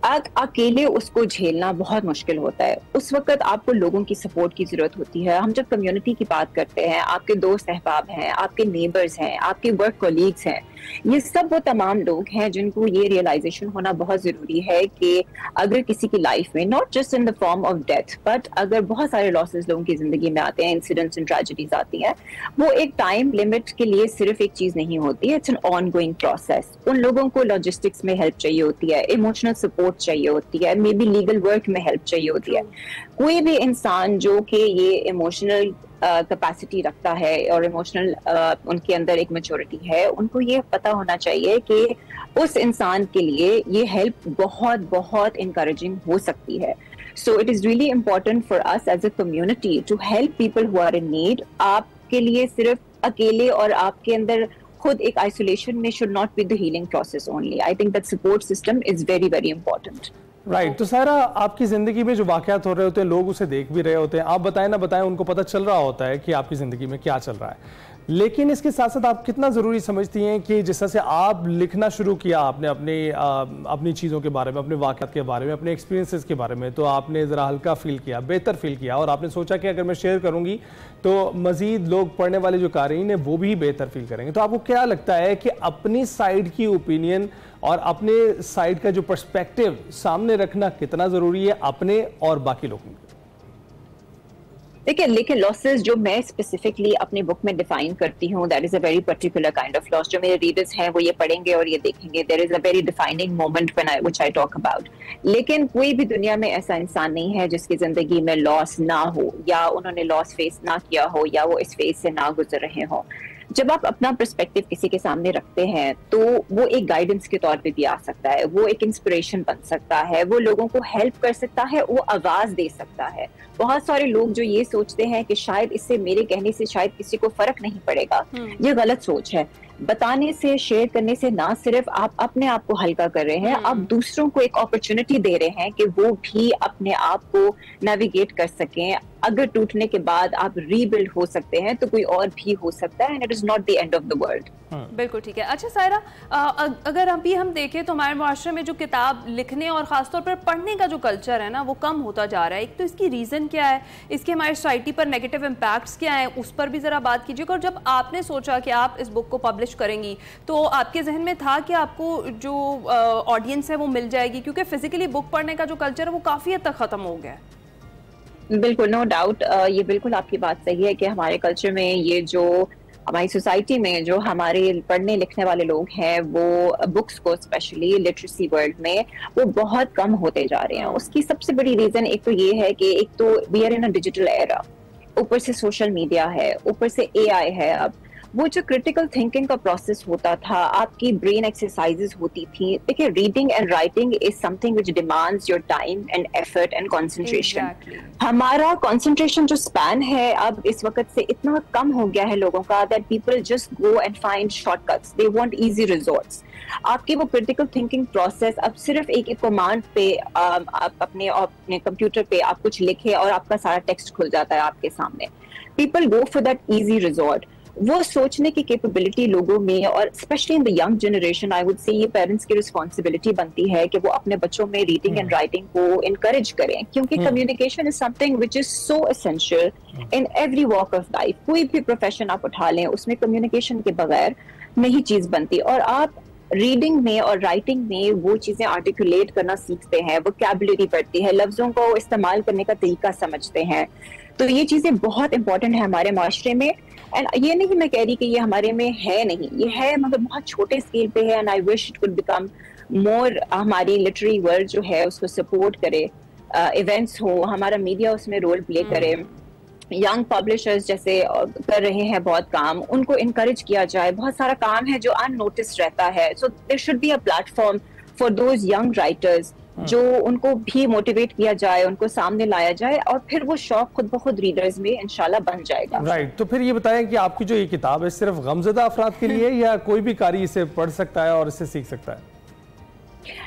अकेले उसको झेलना बहुत मुश्किल होता है। उस वक्त आपको लोगों की सपोर्ट की जरूरत होती है। हम जब कम्युनिटी की बात करते हैं, आपके दोस्त अहबाब हैं, आपके नेबर्स हैं, आपके वर्क कोलीग्स हैं, ये सब वो तमाम लोग हैं जिनको ये रियलाइजेशन होना बहुत जरूरी है कि अगर किसी की लाइफ में, not just in the form of death, but अगर बहुत सारे लॉसेस लोगों की जिंदगी में आते हैं, इंसिडेंट्स एंड ट्रेजेडीज आती हैं, वो एक टाइम लिमिट के लिए सिर्फ एक चीज नहीं होती है, it's an on going process. उन लोगों को लॉजिस्टिक्स में हेल्प चाहिए होती है, इमोशनल सपोर्ट चाहिए होती है, मे बी लीगल वर्क में हेल्प चाहिए होती है। कोई भी इंसान जो कि ये इमोशनल कैपेसिटी रखता है और इमोशनल उनके अंदर एक मैच्योरिटी है, उनको ये पता होना चाहिए कि उस इंसान के लिए ये हेल्प बहुत बहुत इनकरेजिंग हो सकती है। So it is really important for us as a community to help people who are in need. आपके लिए सिर्फ अकेले और आपके अंदर खुद एक आइसोलेशन में should not be the healing process only. I think that support system is very very important. Right, तो सारा आपकी ज़िंदगी में जो वाक़यात हो रहे होते हैं, लोग उसे देख भी रहे होते हैं, आप बताएं ना बताएं, उनको पता चल रहा होता है कि आपकी ज़िंदगी में क्या चल रहा है। लेकिन इसके साथ साथ आप कितना ज़रूरी समझती हैं कि जिस तरह से आप लिखना शुरू किया आपने अपनी चीज़ों के बारे में, अपने वाक़यात के बारे में, अपने एक्सपीरियंसेस के बारे में, तो आपने ज़रा हल्का फील किया, बेहतर फील किया और आपने सोचा कि अगर मैं शेयर करूँगी तो मज़ीद लोग, पढ़ने वाले जो क़ारीन हैं, वो भी बेहतर फील करेंगे। तो आपको क्या लगता है कि अपनी साइड की ओपिनियन और अपने साइड का जो पर्सपेक्टिव सामने रखना कितना ज़रूरी है अपने और बाकी लोगों को? देखिए, लेकिन लॉसेस जो मैं स्पेसिफिकली अपनी बुक में डिफाइन करती हूँ, that is a very particular kind of loss. जो मेरे रीडर्स हैं वो ये पढ़ेंगे और ये देखेंगे, there is a very defining moment which I talk about. लेकिन कोई भी दुनिया में ऐसा इंसान नहीं है जिसकी जिंदगी में लॉस ना हो, या उन्होंने लॉस फेस ना किया हो, या वो इस फेज से ना गुजर रहे हो। जब आप अपना पर्सपेक्टिव किसी के सामने रखते हैं तो वो एक गाइडेंस के तौर पे भी आ सकता है, वो एक इंस्पिरेशन बन सकता है, वो लोगों को हेल्प कर सकता है, वो आवाज दे सकता है। बहुत सारे लोग जो ये सोचते हैं कि शायद इससे, मेरे कहने से शायद किसी को फर्क नहीं पड़ेगा, ये गलत सोच है। बताने से, शेयर करने से ना सिर्फ आप अपने आप को हल्का कर रहे हैं, आप दूसरों को एक अपॉर्चुनिटी दे रहे हैं कि वो भी अपने आप को नेविगेट कर सकें। अगर टूटने के बाद आप रीबिल्ड हो सकते हैं तो कोई और भी हो सकता है, and it is not the end of the world. बिल्कुल ठीक है। अच्छा सायरा, अगर अभी हम देखें तो हमारे मुआशरे में जो किताब लिखने और खासतौर पर पढ़ने का जो कल्चर है ना, वो कम होता जा रहा है। एक तो इसकी रीज़न क्या है, इसके हमारी सोसाइटी पर नेगेटिव इम्पैक्ट्स क्या हैं, उस पर भी ज़रा बात कीजिएगा। और जब आपने सोचा कि आप इस बुक को पब्लिश करेंगी तो आपके जहन में था कि आपको जो ऑडियंस है वो मिल जाएगी, क्योंकि फिजिकली बुक पढ़ने का जो कल्चर है वो काफ़ी हद तक ख़त्म हो गया है? बिल्कुल, नो डाउट, ये बिल्कुल आपकी बात सही है कि हमारे कल्चर में, ये जो हमारी सोसाइटी में जो हमारे पढ़ने लिखने वाले लोग हैं, वो बुक्स को स्पेशली लिटरेसी वर्ल्ड में वो बहुत कम होते जा रहे हैं। उसकी सबसे बड़ी रीजन एक तो ये है कि एक तो we are in a digital era, ऊपर से सोशल मीडिया है, ऊपर से AI है अब, वो जो क्रिटिकल थिंकिंग का प्रोसेस होता था, आपकी ब्रेन एक्सरसाइजेस होती थी। देखिए, reading and writing is something which demands your time and effort and concentration. हमारा कंसंट्रेशन जो स्पैन है अब इस वक्त से इतना कम हो गया है लोगों का, that people just go and find shortcuts, they want easy resorts. आपकी वो क्रिटिकल थिंकिंग प्रोसेस अब सिर्फ एक कमांड पे आप अपने कंप्यूटर पे आप कुछ लिखे और आपका सारा टेक्स्ट खुल जाता है आपके सामने। People go for that easy resort. वो सोचने की कैपेबिलिटी लोगों में, और specially in the young generation, I would say ये पेरेंट्स की रिस्पॉन्सिबिलिटी बनती है कि वो अपने बच्चों में रीडिंग एंड राइटिंग को इनकरेज करें, क्योंकि communication is something which is so essential in every walk of life. कोई भी प्रोफेशन आप उठा लें, उसमें कम्युनिकेशन के बगैर नहीं चीज बनती। और आप रीडिंग में और राइटिंग में वो चीजें आर्टिकुलेट करना सीखते हैं, वोकैबुलरी बढ़ती है, लफ्जों को इस्तेमाल करने का तरीका समझते हैं। तो ये चीजें बहुत इंपॉर्टेंट है हमारे माशरे में। एंड ये नहीं मैं कह रही कि ये हमारे में है नहीं, ये है मगर बहुत छोटे स्केल पे है। And I wish it could become more, हमारी लिटरेरी वर्ल्ड जो है उसको सपोर्ट करे, इवेंट्स हो, हमारा मीडिया उसमें रोल प्ले करे, यंग पब्लिशर्स जैसे कर रहे हैं बहुत काम, उनको इनकरेज किया जाए। बहुत सारा काम है जो अननोटिस्ड रहता है, so there should be a platform for those young writers, जो उनको भी मोटिवेट किया जाए, उनको सामने लाया जाए, और फिर वो शौक खुद ब खुद रीडर्स में इंशाल्लाह बन जाएगा। राइट। तो फिर ये बताएं कि आपकी जो ये किताब है सिर्फ गमज़दा अफराद के लिए या कोई भी कारी इसे पढ़ सकता है और इससे सीख सकता है?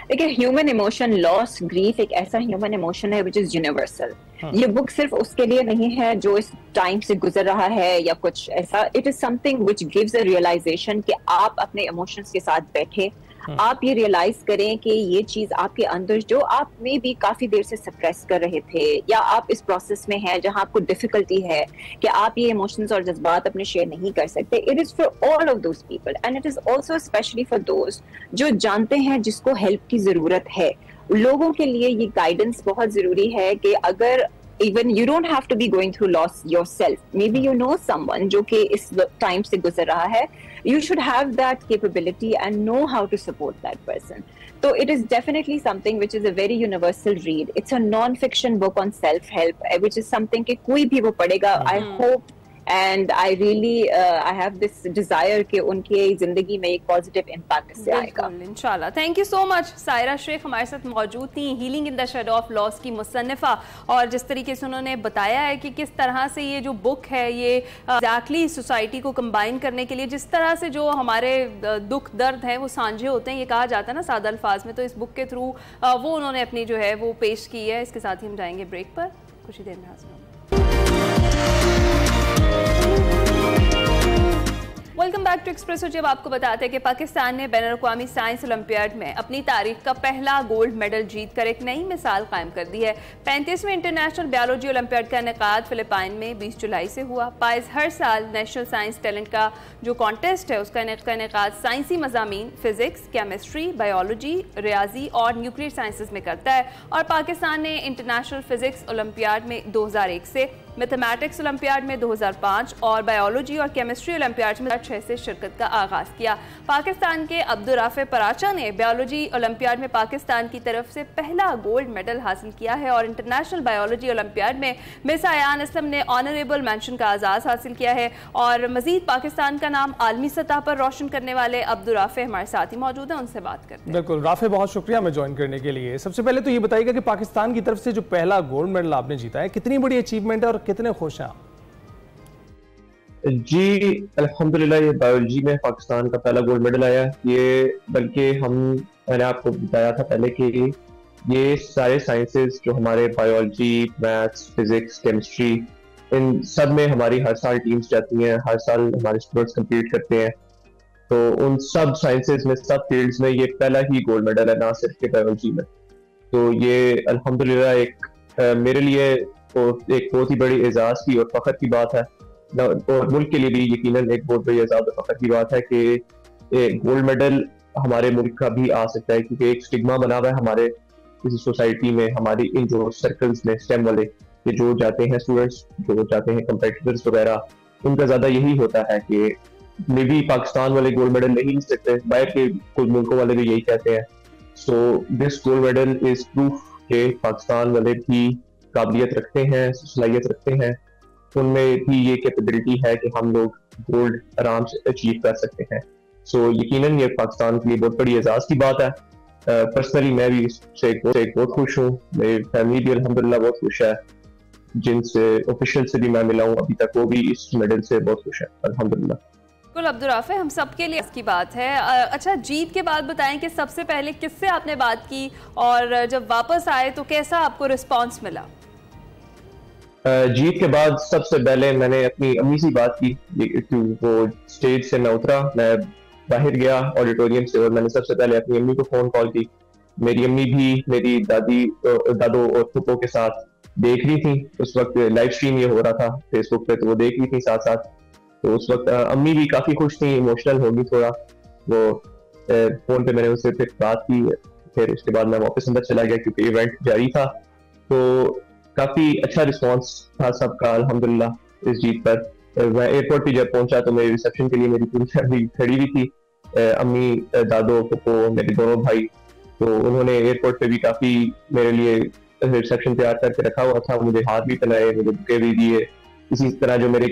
देखिए, ह्यूमन इमोशन, लॉस, ग्रीफ एक ऐसा ह्यूमन इमोशन है विच इज यूनिवर्सल। ये बुक सिर्फ उसके लिए नहीं है जो इस टाइम से गुजर रहा है या कुछ ऐसा। It is something which gives a realisation कि आप अपने इमोशंस के साथ बैठे, आप ये रियलाइज करें कि ये चीज आपके अंदर जो आप में भी काफी देर से सप्रेस कर रहे थे, या आप इस प्रोसेस में हैं जहां आपको डिफिकल्टी है कि आप ये इमोशंस और जज्बात अपने शेयर नहीं कर सकते। It is for all of those people and it is also specially for those जो जानते हैं जिसको हेल्प की जरूरत है। लोगों के लिए ये गाइडेंस बहुत जरूरी है कि अगर even you don't have to be going through loss yourself, maybe you know someone जो कि इस टाइम से गुजर रहा है, you should have that capability and know how to support that person. So it is definitely something which is a very universal read. It's a non-fiction book on self-help, which is something कि कोई भी वो पढ़ेगा, I hope and I really I have this desire कि उनकी जिंदगी में एक पॉजिटिव इम्पैक्ट इससे आएगा इंशाल्लाह। Thank you so much. Saira Sheikh हमारे साथ मौजूद थी, healing in the shadow of loss की मुसन्निफा, और जिस तरीके से उन्होंने बताया है कि किस तरह से ये जो बुक है ये एग्जैक्टली सोसाइटी को कंबाइन करने के लिए, जिस तरह से जो हमारे दुख दर्द हैं वो साझे होते हैं, ये कहा जाता है ना सादा अल्फाज में, तो इस बुक के थ्रू वो उन्होंने अपनी जो है वो पेश की है। इसके साथ ही हम जाएंगे ब्रेक पर, कुछ ही देर में हाजिर होंगे। Welcome back to Expresso. जब आपको बताते हैं कि पाकिस्तान ने बैनुल-अक़वामी साइंस ओलंपियाड में अपनी तारीख का पहला गोल्ड मेडल जीतकर एक नई मिसाल कायम कर दी है। 35वें इंटरनेशनल बायोलॉजी ओलंपियाड का इनेकाद फिलिपाइन में 20 जुलाई से हुआ। पाइज हर साल नेशनल साइंस टैलेंट का जो कॉन्टेस्ट है उसका इनेकाद साइंसी मज़ामीन फिजिक्स, केमिस्ट्री, बायोलॉजी, रियाजी और न्यूक्लियर साइंसेज में करता है। और पाकिस्तान ने इंटरनेशनल फिजिक्स ओलंपियाड में 2001 से, मैथमेटिक्स ओलंपियाड में 2005 और बायोलॉजी और केमिस्ट्री ओलंपियाड में 2006 से शिरकत का आगाज किया। पाकिस्तान के अब्दुर्राफ़े पराचा ने बायोलॉजी ओलंपियाड में पाकिस्तान की तरफ से पहला गोल्ड मेडल हासिल किया है और इंटरनेशनल बायोलॉजी ओलंपियाड में मिस आयान असलम ने ऑनरेबल मेंशन का आज़ाज़ हासिल किया है। और मजीद पाकिस्तान का नाम आलमी सतह पर रोशन करने वाले अब्दुर्राफ़े हमारे साथ ही मौजूद हैं, उनसे बात करते हैं। बिल्कुल राफ़े, बहुत शुक्रिया हमें ज्वाइन करने के लिए। सबसे पहले तो ये बताइएगा कि पाकिस्तान की तरफ से जो पहला गोल्ड मेडल आपने जीता है, कितनी बड़ी अचीवमेंट है और कितने खुश हैं आप? जी अल्हम्दुलिल्लाह, ये बायोलॉजी में पाकिस्तान का पहला गोल्ड मेडल आया। ये बल्कि मैंने आपको बताया था पहले कि ये सारे साइंसेस जो हमारे बायोलॉजी, मैथ्स, फिजिक्स, केमिस्ट्री, इन सब में हमारी हर साल टीम्स जाती हैं, हर साल हमारे स्टूडेंट्स कम्पीट करते हैं। तो उन सब साइंसेस में, सब फील्ड्स में ये पहला ही गोल्ड मेडल है, ना सिर्फ के बायोलॉजी में। तो ये अल्हम्दुलिल्लाह एक मेरे लिए तो एक बहुत ही बड़ी एजाज की और फख्र की बात है, और मुल्क के लिए भी यकीनन एक बहुत बड़ी एजाज और फख्र की बात है कि गोल्ड मेडल हमारे मुल्क का भी आ सकता है, क्योंकि एक स्टिग्मा बना हुआ है हमारे किसी सोसाइटी में, हमारी इन जो सर्कल्स में स्टेम वाले कि जो जाते हैं स्टूडेंट्स, जो जाते हैं कंपेटिटर्स वगैरह, उनका ज्यादा यही होता है कि मे भी पाकिस्तान वाले गोल्ड मेडल नहीं जीत सकते, बाहर के कुछ मुल्कों वाले भी यही कहते हैं। So this gold medal is proof के पाकिस्तान वाले भी काबिलियत रखते हैं, सलाहियत रखते हैं, उनमें भी ये कैपेबिलिटी है कि हम लोग गोल्ड आराम से अचीव कर सकते हैं। सो यकीनन ये पाकिस्तान के लिए बहुत बड़ी एजाज की बात है। पर्सनली मैं भी इससे बहुत खुश हूँ, मेरी फैमिली भी अल्हम्दुलिल्लाह बहुत खुश है, जिनसे ऑफिशियल से भी मैं मिला हूँ अभी तक, वो भी इस मेडल से बहुत खुश है अल्हम्दुलिल्लाह। बिल्कुल अब्दुल राफे, हम सबके लिए इसकी बात है। अच्छा, जीत के बाद बताएं कि सबसे पहले किससे आपने बात की और जब वापस आए तो कैसा आपको रिस्पांस मिला? जीत के बाद सबसे पहले मैंने अपनी अम्मी से बात की। वो स्टेज से मैं उतरा, मैं बाहर गया ऑडिटोरियम से और मैंने सबसे पहले अपनी अम्मी को फोन कॉल की। मेरी अम्मी भी मेरी दादो और फूफो के साथ देख रही थी। उस वक्त लाइव स्ट्रीम ये हो रहा था फेसबुक पे, तो वो देख रही थी साथ साथ। तो उस वक्त अम्मी भी काफी खुश थी, इमोशनल होगी थोड़ा। वो फोन पे मैंने उससे फिर बात की, फिर उसके बाद मैं वापस अंदर चला गया क्योंकि इवेंट जारी था। तो काफी अच्छा रिस्पांस था सबका अल्हम्दुलिल्लाह इस जीत पर। मैं एयरपोर्ट पे जब पहुंचा तो मेरे रिसेप्शन के लिए मेरी पूरी फैमिली खड़ी हुई थी, अम्मी, दादो, फूफो, मेरे दोनों भाई। तो उन्होंने एयरपोर्ट पे भी काफी मेरे लिए रिसेप्शन तैयार करके रखा हुआ था, मुझे हाथ भी पहनाए, मुझे बुके भी दिए। इसी तरह जो मेरे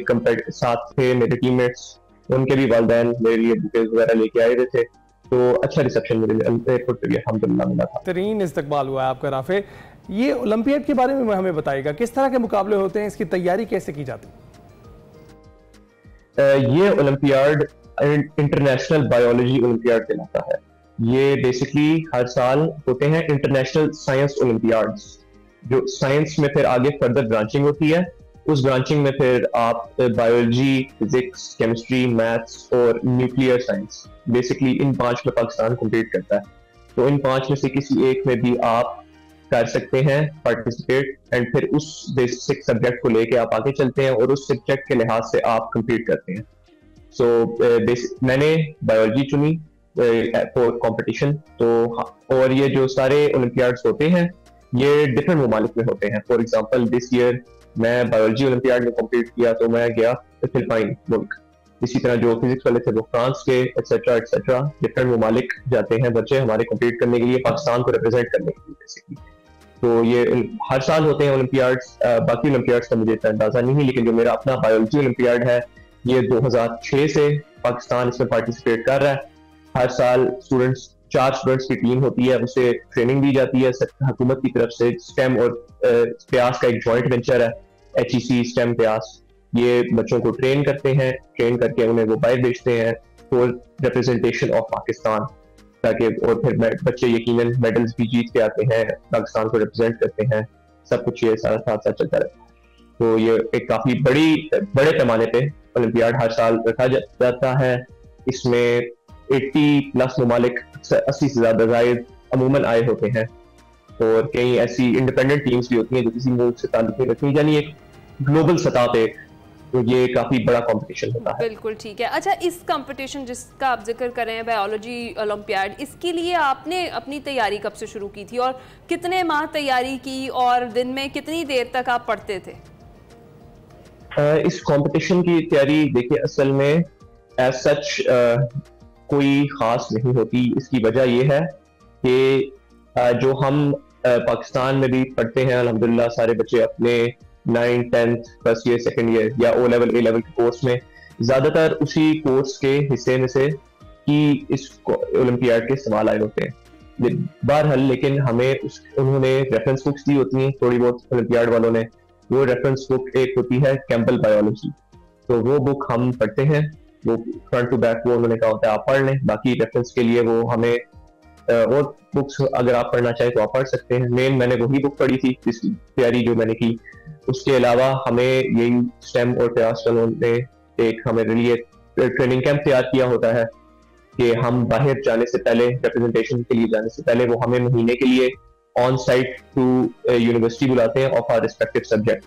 साथ थे मेरे टीममेट्स, उनके भी वालिदैन मेरे लिए बुके वगैरह लेके आए थे। तो अच्छा रिसेप्शन मेरे लिए एयरपोर्ट पे भी अल्हम्दुलिल्लाह मिला था। बेहतरीन इस्तकबाल हुआ है आपका राफे। ये ओलंपियाड के बारे में हमें बताइएगा, किस तरह के मुकाबले होते हैं, इसकी तैयारी कैसे की जाती है? ये ओलंपियाड इंटरनेशनल बायोलॉजी ओलंपियाड कहलाता है। ये बेसिकली हर साल होते हैं इंटरनेशनल साइंस ओलंपियाड्स, जो साइंस में फिर आगे फर्दर ब्रांचिंग होती है। उस ब्रांचिंग में फिर आप बायोलॉजी, फिजिक्स, केमिस्ट्री, मैथ्स और न्यूक्लियर साइंस, बेसिकली इन 5 में पाकिस्तान कम्पीट करता है। तो इन 5 में से किसी एक में भी आप कर सकते हैं पार्टिसिपेट, एंड फिर उस बेसिक सब्जेक्ट को लेके आप आगे चलते हैं और उस सब्जेक्ट के लिहाज से आप कम्पीट करते हैं। सो मैंने बायोलॉजी चुनी फॉर कंपटीशन। तो और ये जो सारे ओलंपियाड्स होते हैं ये डिफरेंट ममालिक में होते हैं। फॉर एग्जांपल दिस ईयर मैं बायोलॉजी ओलंपियाड में कम्पीट किया तो मैं गया फिलिपाइन मुल्क। इसी तरह जो फिजिक्स वाले थे वो फ्रांस के, एक्सेट्रा एक्सेट्रा। डिफरेंट ममालिक जाते हैं बच्चे हमारे कम्पीट करने के लिए, पाकिस्तान को रिप्रेजेंट करने के लिए बेसिकली। तो ये हर साल होते हैं ओलंपियाड्स। बाकी ओलंपियाड्स का मुझे इतना अंदाजा नहीं, लेकिन जो मेरा अपना बायोलॉजी ओलंपियाड है ये 2006 से पाकिस्तान इसमें पार्टिसिपेट कर रहा है। हर साल 4 स्टूडेंट्स की टीम होती है, उसे ट्रेनिंग दी जाती है हुकूमत की तरफ से। स्टेम और प्यास का एक जॉइंट वेंचर है, HEC स्टेम प्यास। ये बच्चों को ट्रेन करते हैं, ट्रेन करके उन्हें वो बाहर भेजते हैं फॉर रिप्रेजेंटेशन ऑफ पाकिस्तान, ताकि और फिर बच्चे यकीनन मेडल्स भी जीत के आते हैं, पाकिस्तान को रिप्रेजेंट करते हैं। सब कुछ ये साथ साथ चलता रहता है। तो ये एक काफी बड़े पैमाने पे ओलंपियाड हर साल रखा जाता है। इसमें 80+ ममालिक, 80 से ज्यादा जायद अमूमन आए होते हैं, और कई ऐसी इंडिपेंडेंट टीम्स भी होती हैं जो किसी मुल्क से ताल्लुक नहीं रखती, यानी एक ग्लोबल सतह पे तो ये काफी बड़ा कंपटीशन होता है। बिल्कुल ठीक है। अच्छा, इस कंपटीशन जिसका आप जिक्र कर रहे हैं बायोलॉजी ओलंपियाड, इसके लिए आपने अपनी तैयारी कब से शुरू की थी और कितने माह तैयारी की और दिन में कितनी देर तक आप पढ़ते थे? इस कंपटीशन की तैयारी देखिए असल में एज सच कोई खास नहीं होती। इसकी वजह यह है कि जो हम पाकिस्तान में भी पढ़ते हैं अल्हम्दुलिल्लाह, सारे बच्चे अपने 9th, 10th, first year, second year या O लेवल, A लेवल के कोर्स में ज्यादातर उसी कोर्स के हिस्से में से कि इस ओलंपियाड के सवाल आए होते हैं बहरहाल। लेकिन हमें उन्होंने रेफरेंस बुक्स दी होती हैं थोड़ी बहुत ओलंपियाड वालों ने। वो रेफरेंस बुक एक होती है कैंपबेल बायोलॉजी, तो वो बुक हम पढ़ते हैं, वो फ्रंट टू बैक वो उन्होंने कहा होता है आप पढ़ लें। बाकी रेफरेंस के लिए वो हमें और बुक्स अगर आप पढ़ना चाहें तो आप पढ़ सकते हैं। मेन मैंने वही बुक पढ़ी थी जिसकी तैयारी जो मैंने की। उसके अलावा हमें यही स्टेम और प्यास वालों ने एक हमारे लिए ट्रेनिंग कैंप तैयार किया होता है कि हम बाहर जाने से पहले, रिप्रेजेंटेशन के लिए जाने से पहले, वो हमें महीने के लिए ऑन साइट टू यूनिवर्सिटी बुलाते हैं ऑफ आवर रिस्पेक्टिव सब्जेक्ट।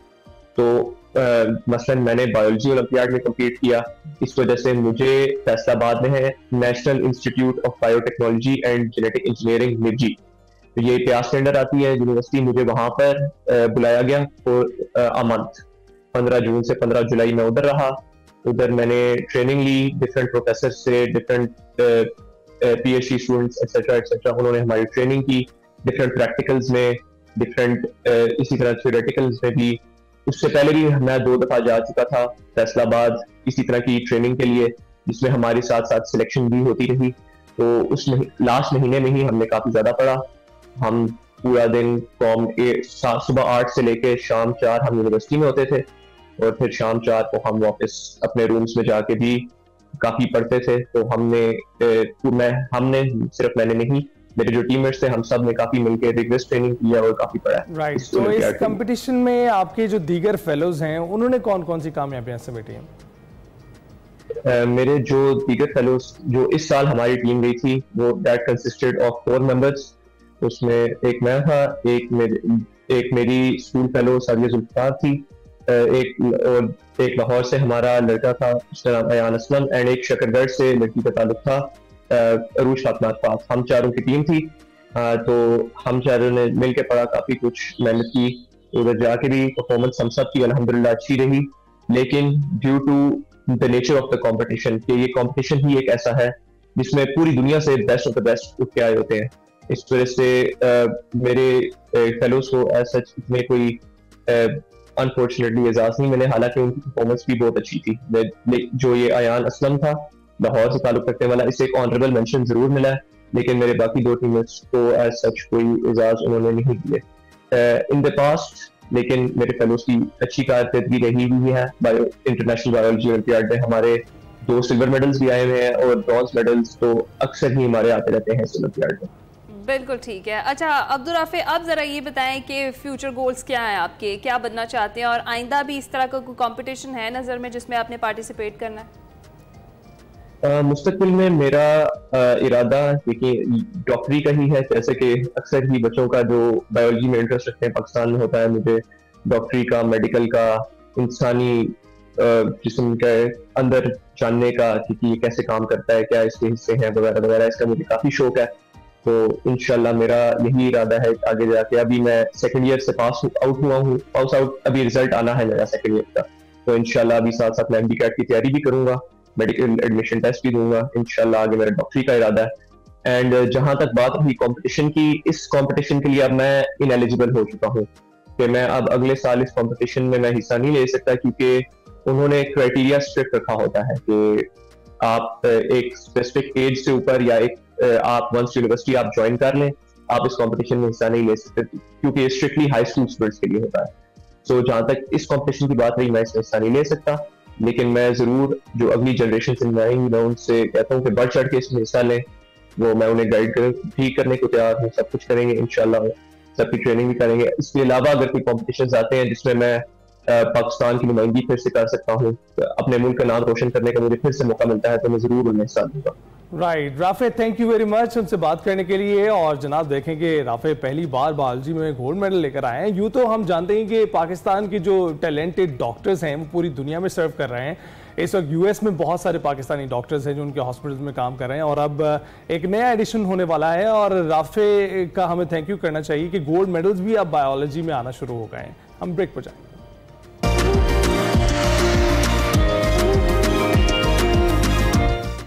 तो मसलन मैंने बायोलॉजी ओलंपियाड में कम्पीट किया, इस वजह से मुझे फैसलाबाद में है national institute of biotechnology and genetic engineering निजी, तो ये प्यास टेंडर आती है यूनिवर्सिटी, मुझे वहां पर बुलाया गया फॉर अ मंथ। 15 जून से 15 जुलाई में उधर रहा। उधर मैंने ट्रेनिंग ली डिफरेंट प्रोफेसर से, different PhD students etcetera etcetera. उन्होंने हमारी ट्रेनिंग की डिफरेंट प्रैक्टिकल्स में, डिफरेंट इसी तरह थ्योरेटिकल्स में भी। उससे पहले भी मैं 2 दफा जा चुका था फैसलाबाद इसी तरह की ट्रेनिंग के लिए, जिसमें हमारे साथ साथ सिलेक्शन भी होती रही। तो उस लास्ट महीने में ही हमने काफी ज्यादा पढ़ा। हम पूरा दिन सुबह 8 से लेके शाम 4 हम यूनिवर्सिटी में होते थे, और फिर शाम 4 को हम वापस अपने रूम्स में जाके भी काफी पढ़ते थे। तो सिर्फ मैंने नहीं, मेरे जो टीममेट्स थे हम सब ने काफी मिलकर रिग्रेस ट्रेनिंग किया और काफी पढ़ा। राइट, तो इस कंपटीशन में आपके जो दीगर फेलोज हैं उन्होंने कौन कौन सी कामयाबियां समेटी हैं? मेरे जो दीगर फेलोज जो इस साल हमारी टीम गई थी वो दैट कंसिस्टेड ऑफ 4 मेंबर्स। उसमें एक मैं था, एक मेरी स्कूल फेलो सारिया जुल्फकार थी, एक लाहौर से हमारा लड़का था उसका नाम अयान असलम, एंड एक शकरगढ़ से लड़की का ताल्लुक था अरूज फातिमा पास। हम चारों की टीम थी। तो हम चारों ने मिलकर पढ़ा, काफी कुछ मेहनत की, उधर जाके भी परफॉर्मेंस हम सब की अल्हम्दुलिल्लाह अच्छी रही। लेकिन due to the nature of the competition, कि ये कंपटीशन ही एक ऐसा है जिसमें पूरी दुनिया से बेस्ट ऑफ द बेस्ट उठ के आए होते हैं, इस वजह से मेरे फेलोज को एज सच इतने कोई अनफॉर्चुनेटली एजाज नहीं मिले, हालांकि उनकी परफॉर्मेंस भी बहुत अच्छी थी। जो ये अयान असलम था लाहौर से ताल्लुक रखने वाला, इसे एक ऑनरेबल मेंशन जरूर मिला है, लेकिन मेरे बाकी 2 टीममेट्स को एज सच कोई एजाज उन्होंने नहीं दिए इन द पास्ट। लेकिन मेरे फेलोज की अच्छी कारकर्दगी रही हुई है। इंटरनेशनल बायोलॉजी ओलंपियाड में हमारे 2 सिल्वर मेडल्स भी आए हुए हैं और ब्रॉन्ज मेडल्स तो अक्सर ही हमारे आते रहते हैं इस ओलंपियाड में। बिल्कुल ठीक है। अच्छा अब्दुल राफे, अब जरा ये बताएं कि फ्यूचर गोल्स क्या हैं आपके, क्या बनना चाहते हैं, और आइंदा भी इस तरह का कोई कंपटीशन है नज़र में जिसमें आपने पार्टिसिपेट करना है? मुस्तकबिल में मेरा इरादा देखिए डॉक्टरी का ही है, जैसे कि अक्सर ही बच्चों का जो बायोलॉजी में इंटरेस्ट रखते हैं पाकिस्तान में होता है। मुझे डॉक्टरी का, मेडिकल का, इंसानी जिस्म के अंदर जानने का कि ये कैसे काम करता है, क्या इसके हिस्से हैं वगैरह वगैरह, इसका मुझे काफी शौक है। तो इंशाल्लाह मेरा यही इरादा है आगे जाके। अभी मैं 2nd ईयर से पास आउट, अभी रिजल्ट आना है मेरा 2nd ईयर का, तो इंशाल्लाह अभी साथ साथ मैं MD कैट की तैयारी भी करूंगा, मेडिकल एडमिशन टेस्ट भी दूंगा इंशाल्लाह। आगे मेरा डॉक्टरी का इरादा है। एंड जहां तक बात रही कंपटीशन की, इस कंपटीशन के लिए अब मैं इनएलिजिबल हो चुका हूँ कि मैं अब अगले साल इस कंपटीशन में मैं हिस्सा नहीं ले सकता, क्योंकि उन्होंने क्राइटेरिया स्ट्रिक्ट रखा होता है कि आप एक स्पेसिफिक एज से ऊपर या आप वंस यूनिवर्सिटी आप ज्वाइन कर लें, आप इस कंपटीशन में हिस्सा नहीं ले सकते, क्योंकि ये स्ट्रिक्टली हाई स्कूल स्टूडेंट्स के लिए होता है। सो जहां तक इस कंपटीशन की बात रही, मैं इसमें हिस्सा नहीं ले सकता, लेकिन मैं जरूर जो अगली जनरेशन से आएंगी मैं उनसे कहता हूँ कि बढ़ चढ़ के इसमें हिस्सा लें। वो मैं उन्हें गाइड भी करने को तैयार हूँ, सब कुछ करेंगे इंशाल्लाह, सबकी ट्रेनिंग भी करेंगे। इसके अलावा अगर कोई कॉम्पिटिशन आते हैं जिसमें मैं पाकिस्तान की नुमाइंदगी फिर से कर सकता हूँ, अपने मुल्क का नाम रोशन करने का मुझे फिर से मौका मिलता है, तो मैं जरूर उनमें हिस्सा लूंगा। Right Rafe, thank you very much हमसे बात करने के लिए। और जनाब देखें कि राफे पहली बार बायोलॉजी में गोल्ड मेडल लेकर आए हैं। यूँ तो हम जानते हैं कि पाकिस्तान के जो टैलेंटेड डॉक्टर्स हैं वो पूरी दुनिया में सर्व कर रहे हैं। इस वक्त US में बहुत सारे पाकिस्तानी डॉक्टर्स हैं जो उनके हॉस्पिटल्स में काम कर रहे हैं, और अब एक नया एडिशन होने वाला है। और राफे का हमें थैंक यू करना चाहिए कि गोल्ड मेडल्स भी अब बायोलॉजी में आना शुरू हो गए हैं। हम ब्रेक पर जाएंगे।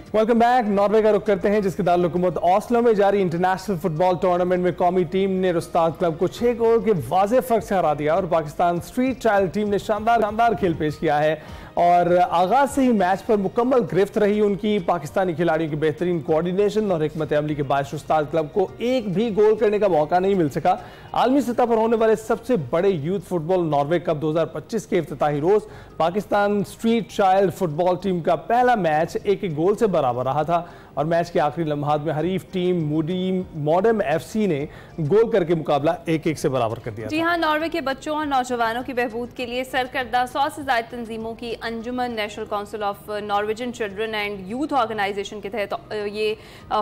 Welcome back. नॉर्वे का रुख करते हैं, जिसके दारुल-हुकूमत ऑस्लो में जारी इंटरनेशनल फुटबॉल टूर्नामेंट में कौमी टीम ने रुस्ताद क्लब को 6 गोल के वाज़ेह फर्क से हरा दिया, और पाकिस्तान स्ट्रीट चाइल्ड टीम ने शानदार खेल पेश किया है। और आगाज से ही मैच पर मुकम्मल गिरफ्त रही उनकी पाकिस्तानी खिलाड़ियों की बेहतरीन कोऑर्डिनेशन और हिकमत अमली के बायस रुस्ताद क्लब को एक भी गोल करने का मौका नहीं मिल सका। आलमी सतह पर होने वाले सबसे बड़े यूथ फुटबॉल नॉर्वे कप 2025 के इफ्तिताही रोज Pakistan street child football team का पहला मैच 1-1 गोल से बराबर रहा था, और मैच के आखिरी लम्हात में हरीफ टीम मॉडर्न FC ने गोल करके मुकाबला 1-1 से बराबर कर दिया। जी हाँ, नॉर्वे के बच्चों और नौजवानों की बहबूद के लिए सरकर्दा 100 से ज़ायद तंजीमों की अंजुमन national council of Norwegian children and youth organization के तहत ये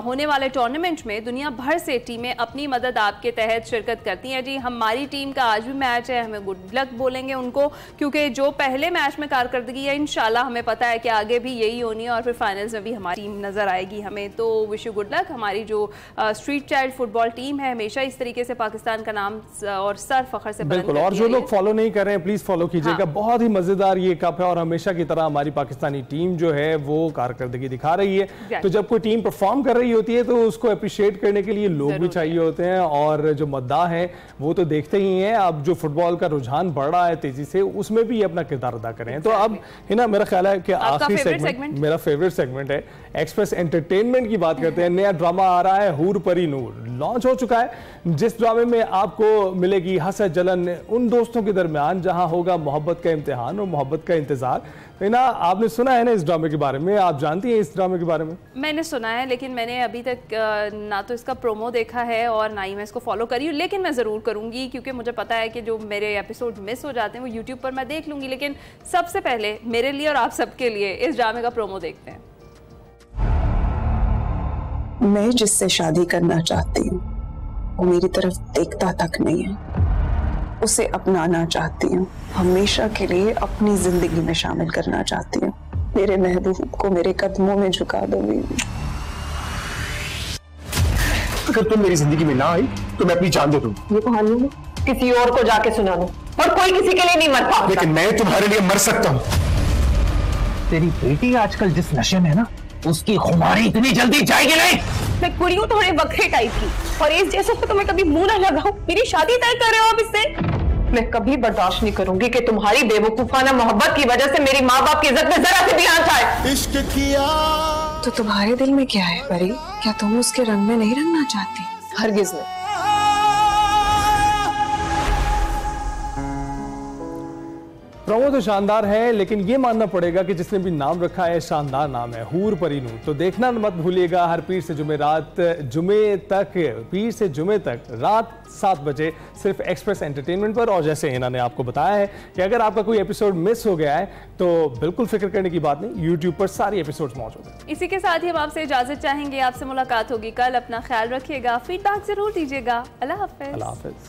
होने वाले टूर्नामेंट में दुनिया भर से टीमें अपनी मदद आपके तहत शिरकत करती हैं। जी, हमारी टीम का आज भी मैच है, हमें गुड लक बोलेंगे उनको, क्योंकि जो पहले मैच में कारकर्दगी है इंशाल्लाह हमें पता है कि आगे भी यही होनी है, और फिर फाइनल्स में भी हमारी टीम नजर आएगी हमें, तो विश यू गुड लक। हमारी जो स्ट्रीट चाइल्ड फुटबॉल टीम है हमेशा इस तरीके से पाकिस्तान का नाम और सर फखर से बिल्कुल, और जो लोग फॉलो नहीं कर रहे हैं प्लीज फॉलो कीजिएगा। बहुत ही मजेदार ये कप है और हमेशा की तरह हमारी पाकिस्तानी टीम जो है वो कारकर्दगी दिखा रही है। तो जब कोई टीम परफॉर्म कर रही होती है तो उसको अप्रिशिएट करने के लिए लोग भी चाहिए होते हैं, और जो मद्दाह है वो तो देखते ही हैं। अब जो फुटबॉल का रुझान बढ़ रहा है तेजी से, उसमें भी अपना किरदार अदा करें। तो अब है ना, मेरा ख्याल है कि आखिरी सेगमेंट मेरा फेवरेट सेगमेंट है, एक्सप्रेस एंटरटेनमेंट की बात करते हैं। नया ड्रामा आ रहा है हूर परी नूर, लॉन्च हो चुका है, जिस ड्रामे में आपको मिलेगी हसद जलन उन दोस्तों के दरमियान जहां होगा मोहब्बत का इम्तिहान और मोहब्बत का इंतजार। है ना, आपने सुना है ना इस ड्रामे के बारे में, आप जानती हैं इस ड्रामे के बारे में? मैंने सुना है, लेकिन मैंने अभी तक ना तो इसका प्रोमो देखा है और ना ही मैं इसको फॉलो करी हूँ, लेकिन मैं ज़रूर करूँगी क्योंकि मुझे पता है कि जो मेरे एपिसोड मिस हो जाते हैं वो यूट्यूब पर मैं देख लूँगी। लेकिन सबसे पहले मेरे लिए और आप सबके लिए इस ड्रामे का प्रोमो देखते हैं। मैं जिससे शादी करना चाहती हूँ वो मेरी तरफ देखता तक नहीं है, उसे अपनाना चाहती हूँ, हमेशा के लिए अपनी जिंदगी में शामिल करना चाहती हूँ। मेरे महबूब को मेरे कदमों में झुका दो बीवी। अगर तुम मेरी जिंदगी में ना आई तो मैं अपनी जान दे दूंगा। ये कहानी किसी और को जाके सुना दो, और कोई किसी के लिए नहीं मरता। लेकिन मैं तुम्हारे लिए मर सकता हूँ। तेरी बेटी आजकल जिस नशे में है ना, उसकी खुमारी इतनी जल्दी जाएगी नहीं। मैं कुड़ी हूँ थोड़े बकरे टाइप की, और इस जैसे पे तो मैं कभी मुंह ना लगाऊं। मेरी शादी तय कर रहे हो आप इससे? मैं कभी बर्दाश्त नहीं करूंगी कि तुम्हारी बेवकूफाना मोहब्बत की वजह से मेरी माँ बाप की इज्जत में जरा से भी आंच आए। इश्क किया तो तुम्हारे दिल में क्या है परी? क्या तुम उसके रंग में नहीं रंगना चाहती? हरगिज नहीं। प्रोमो तो शानदार है, लेकिन ये मानना पड़ेगा कि जिसने भी नाम रखा है शानदार नाम है, हूर परी नूर। तो देखना मत भूलिएगा हर पीर से जुमे तक रात 7 बजे सिर्फ एक्सप्रेस एंटरटेनमेंट पर। और जैसे इन्होंने आपको बताया है कि अगर आपका कोई एपिसोड मिस हो गया है तो बिल्कुल फिक्र करने की बात नहीं, यूट्यूब पर सारी एपिसोड्स मौजूद हैं। इसी के साथ ही हम आपसे इजाजत चाहेंगे, आपसे मुलाकात होगी कल। अपना ख्याल रखिएगा, फीडबैक जरूर दीजिएगा। अल्लाह हाफिज।